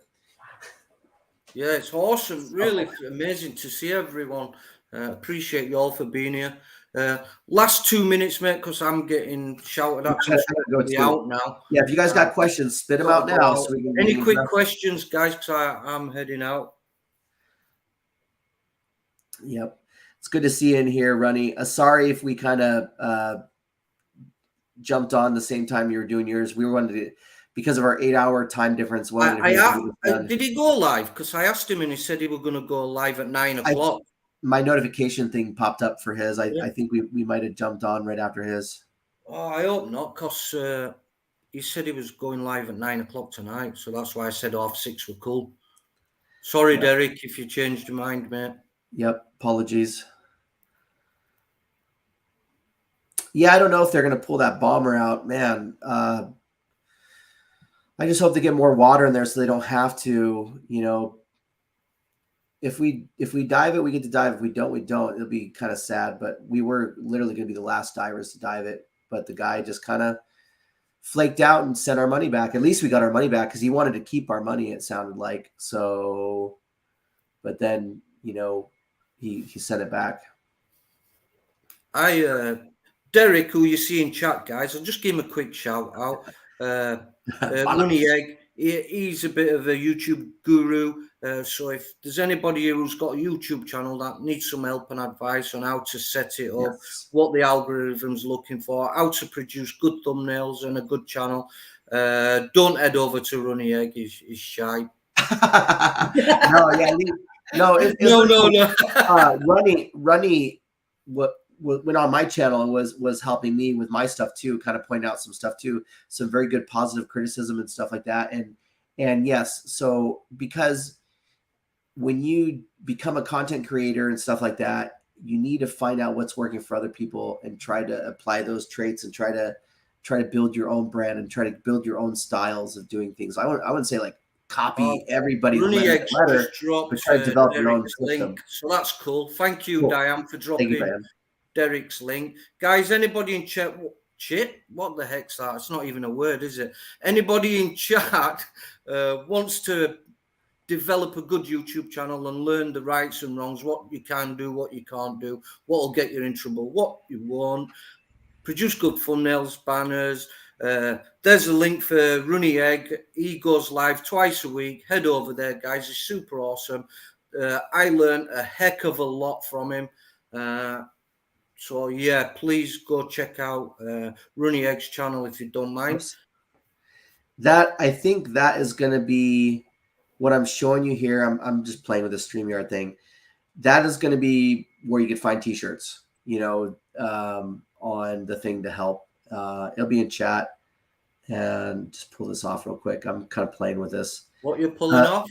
Yeah, it's awesome. Really amazing to see everyone. Appreciate you all for being here. Last 2 minutes, mate, because I'm getting shouted at. So I'm go out now. Yeah, if you guys got questions, spit them out now. So we can any quick questions, guys, because I'm heading out. Yep. It's good to see you in here, Runny. Sorry if we kind of jumped on the same time you were doing yours. We wanted to, because of our 8-hour time difference. Did he go live? Because I asked him and he said he was going to go live at 9 o'clock. My notification thing popped up for his. I think we might have jumped on right after his. Oh, I hope not, because he said he was going live at 9 o'clock tonight. So that's why I said 6:30 were cool. Sorry, Derek, if you changed your mind, mate. Yep. Apologies. Yeah, I don't know if they're going to pull that bomber out, man. I just hope they get more water in there so they don't have to, if we dive it, we get to dive. If we don't, we don't. It'll be kind of sad, but we were literally going to be the last divers to dive it. But the guy just kind of flaked out and sent our money back. At least we got our money back because he wanted to keep our money, it sounded like. So, but then, he sent it back. Derek, who you see in chat, guys, I'll just give him a quick shout out. Money Egg, he's a bit of a YouTube guru. So if there's anybody who's got a YouTube channel that needs some help and advice on how to set it up, what the algorithm's looking for, how to produce good thumbnails and a good channel, don't head over to Runny Egg. He's shy. No. Runny, what went on my channel was helping me with my stuff too, kind of point out some stuff too, some very good positive criticism and stuff like that. And yes, so because when you become a content creator and stuff like that, you need to find out what's working for other people and try to apply those traits and try to build your own brand and try to build your own styles of doing things. I wouldn't say like copy everybody's letter, but try to develop your own system. Link. So that's cool. Thank you, Diane, for dropping Derek's link. Guys, anybody in chat? What the heck's that? It's not even a word, is it? Anybody in chat wants to develop a good YouTube channel and learn the rights and wrongs, what you can do, what you can't do, what will get you in trouble, what you won't. Produce good thumbnails, banners. There's a link for Runny Egg. He goes live twice a week. Head over there, guys. He's super awesome. I learned a heck of a lot from him. So, yeah, please go check out Runny Egg's channel if you don't mind. That, I think that is going to be what I'm showing you here. I'm just playing with the StreamYard thing. That is going to be where you can find T-shirts, you know, on the thing to help. It'll be in chat. And just pull this off real quick. I'm kind of playing with this. What you're pulling off?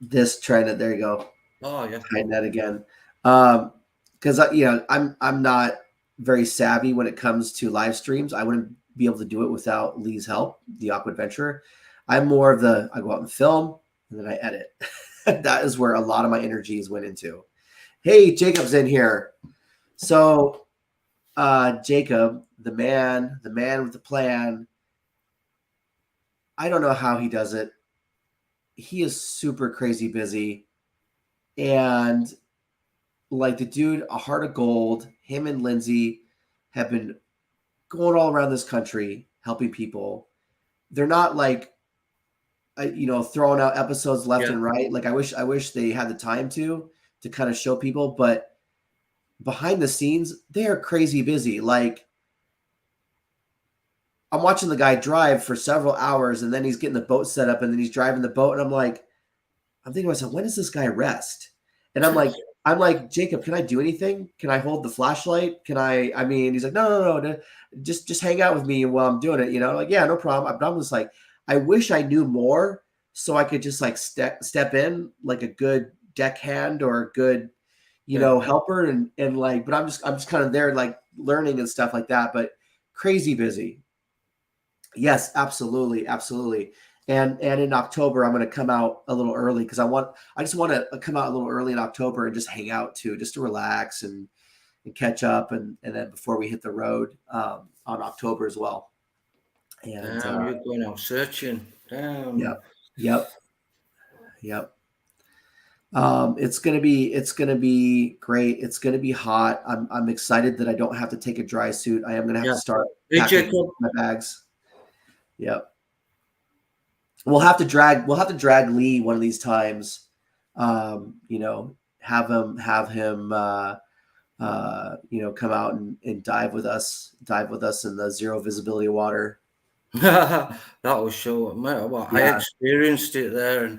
This, trying to, there you go. Oh, yeah. Hiding that again. Because, you know, I'm not very savvy when it comes to live streams. I wouldn't be able to do it without Lee's help, the Aqua Adventurer. I'm more of I go out and film, and then I edit. That is where a lot of my energies went into. Hey, Jacob's in here. So, Jacob, the man with the plan, I don't know how he does it. He is super crazy busy. And like the dude, a heart of gold, him and Lindsay have been going all around this country helping people. They're not like, you know, throwing out episodes left and right. Like I wish they had the time to kind of show people, but behind the scenes, they are crazy busy. Like I'm watching the guy drive for several hours, and then he's getting the boat set up, and then he's driving the boat, and I'm thinking to myself, when does this guy rest? And I'm like, Jacob, can I do anything? Can I hold the flashlight? I mean, he's like, no, just hang out with me while I'm doing it. You know, like, yeah, no problem. I'm just like, I wish I knew more so I could just like step in like a good deckhand or a good, you know, helper and like, but I'm just kind of there like learning and stuff like that, but crazy busy. Yes, absolutely. Absolutely. And in October, I'm going to come out a little early because I just want to come out a little early in October and just hang out too, just to relax and catch up. And then before we hit the road on October as well. And you're going out searching. Damn. Yep. It's gonna be great. It's gonna be hot. I'm excited that I don't have to take a dry suit. I am gonna have to start packing my bags. Yep. We'll have to drag Lee one of these times. You know, have him you know, come out and dive with us in the zero visibility water. That was sure. Well, yeah. I experienced it there,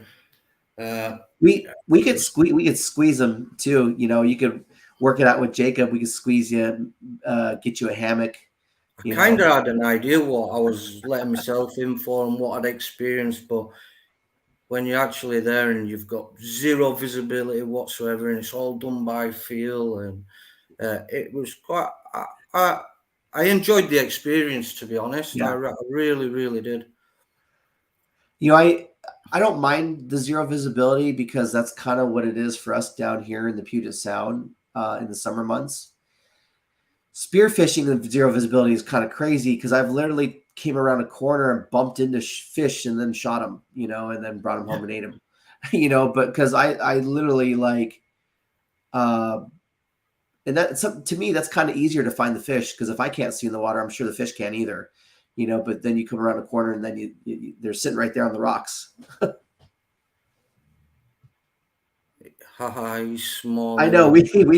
and we could squeeze them too. You know, you could work it out with Jacob. We could squeeze you, get you a hammock. I kind of had an idea what I was letting myself in for and what I'd experienced, but when you're actually there and you've got zero visibility whatsoever, and it's all done by feel, and it was quite. I enjoyed the experience, to be honest. Yeah. I really, really did. You know, I don't mind the zero visibility because that's kind of what it is for us down here in the Puget Sound in the summer months. Spearfishing in zero visibility is kind of crazy because I've literally came around a corner and bumped into fish and then shot them, you know, and then brought them home and ate them, you know, but because I literally like, and that to me, that's kind of easier to find the fish because if I can't see in the water, I'm sure the fish can't either, you know, but then you come around a corner and then they're sitting right there on the rocks. Haha, he's small. I know we can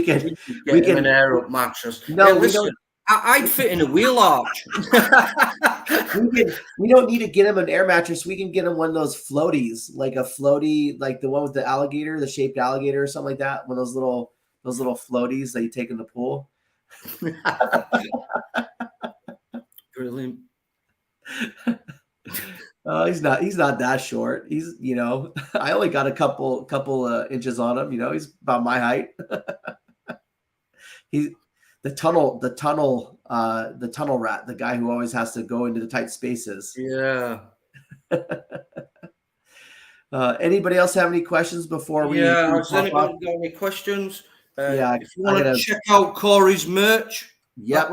an air up mattress. No, hey, listen, I'd fit in a wheel arch. we don't need to get him an air mattress. We can get him one of those floaties, like a floaty, like the one with the alligator, the shaped alligator or something like that. One of those little floaties that you take in the pool. Brilliant. He's not that short. He's, you know, I only got a couple inches on him. You know, he's about my height. He's the tunnel rat, the guy who always has to go into the tight spaces. Yeah. Anybody else have any questions before we? Yeah. Has anybody got any questions? Yeah. If you want to check out Corey's merch. Yep.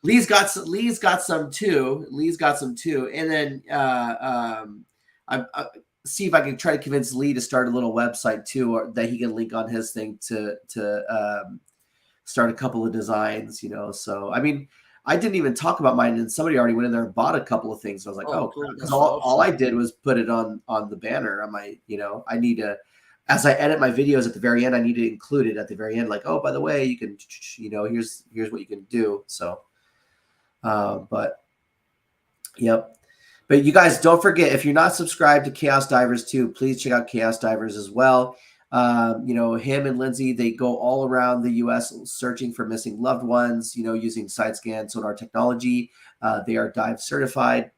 Lee's got some too. And then see if I can try to convince Lee to start a little website too, or that he can link on his thing to start a couple of designs, So, I mean, I didn't even talk about mine, and somebody already went in there and bought a couple of things. So I was like, Oh, oh, cool. because That's all I awesome. did was put it on the banner on my, I need to, as I edit my videos at the very end, I need to include it at the very end, like, oh, by the way, you can, here's what you can do. So, but yep. But you guys, don't forget, if you're not subscribed to Chaos Divers too, please check out Chaos Divers as well. Him and Lindsay, they go all around the U.S. searching for missing loved ones, using side scan sonar technology. They are dive certified.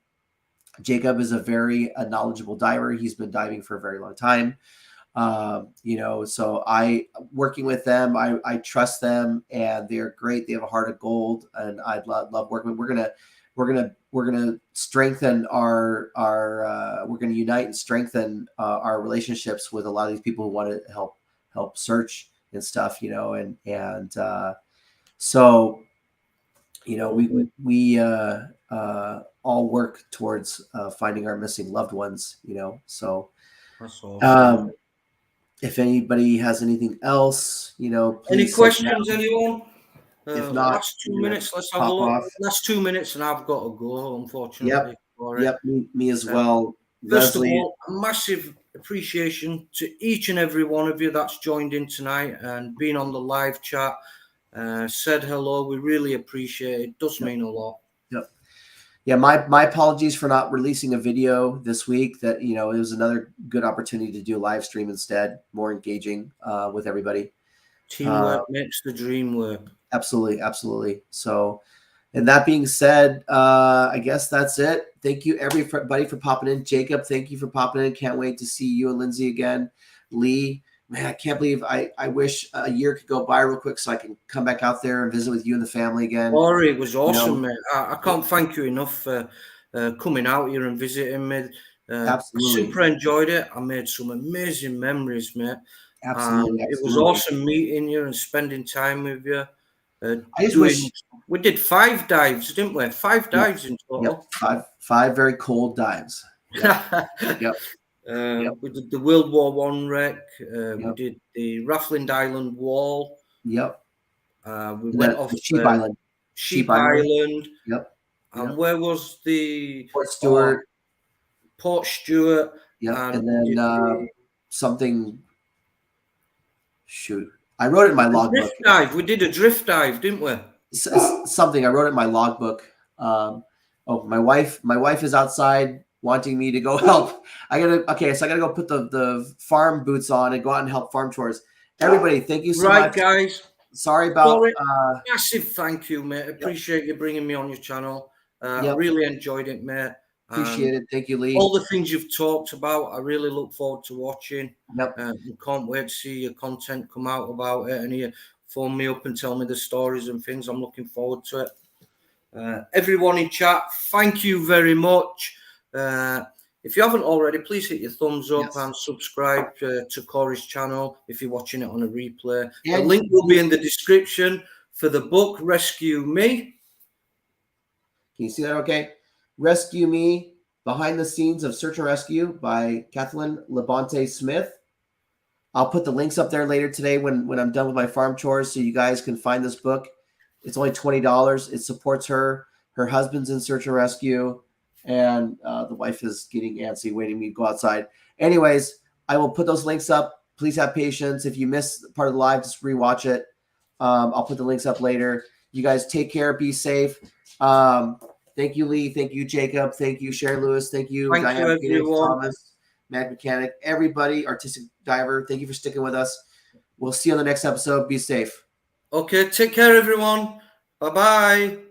Jacob is a very knowledgeable diver. He's been diving for a very long time. So working with them, I trust them, and they're great. They have a heart of gold, and I'd love working. We're gonna strengthen we're gonna unite and strengthen our relationships with a lot of these people who want to help search and stuff, so we all work towards finding our missing loved ones, so That's awesome. if anybody has anything else, please. Any questions, anyone? If not, last 2 minutes, let's have a pop look. off. Last 2 minutes, and I've got to go, unfortunately. Yep, me as well. First Leslie, of all, a massive appreciation to each and every one of you that's joined in tonight and been on the live chat, said hello. We really appreciate it. It does mean a lot. Yep. Yeah, my apologies for not releasing a video this week. That it was another good opportunity to do a live stream instead, more engaging with everybody. Teamwork makes the dream work. Absolutely. So, and that being said, I guess that's it. Thank you everybody for popping in. Jacob, thank you for popping in. Can't wait to see you and Lindsay again. Lee, man, I can't believe I wish a year could go by real quick so I can come back out there and visit with you and the family again. Ori, it was awesome, mate. I can't thank you enough for coming out here and visiting me. Absolutely. I super enjoyed it. I made some amazing memories, mate. Absolutely. It was awesome meeting you and spending time with you. We did 5 dives, didn't we? 5 dives in total. Yep. Five very cold dives. Yep. We did the World War I wreck. We did the Raffling Island Wall. Yep. We went off Sheep Island. Sheep Island. Yep. And where was the Port Stewart. Yep. And then something. Shoot, I wrote it in my logbook. We did a drift dive, didn't we? Something I wrote it in my logbook. My wife is outside wanting me to go help. So I gotta go put the farm boots on and go out and help farm chores. Everybody, thank you so much. Right, guys. Sorry about massive thank you, mate. Appreciate you bringing me on your channel. I really enjoyed it, mate. Appreciate it. Thank you, Lee. All the things you've talked about, I really look forward to watching. Yep. Can't wait to see your content come out about it, and you phone me up and tell me the stories and things. I'm looking forward to it. Everyone in chat, thank you very much. If you haven't already, please hit your thumbs up and subscribe to Corey's channel if you're watching it on a replay. The link will be in the description for the book Rescue Me. Can you see that okay? Rescue Me, Behind the Scenes of Search and Rescue by Cathalynn Labonté-Smith. I'll put the links up there later today when I'm done with my farm chores so you guys can find this book. It's only $20. It supports her. Her husband's in search and rescue, and the wife is getting antsy, waiting me to go outside. Anyways, I will put those links up. Please have patience. If you miss part of the live, just rewatch it. I'll put the links up later. You guys take care. Be safe. Thank you, Lee. Thank you, Jacob. Thank you, Sherry Lewis. Thank you, Diane Thomas, Mag Mechanic, everybody, Artistic Diver. Thank you for sticking with us. We'll see you on the next episode. Be safe. Okay, take care, everyone. Bye-bye.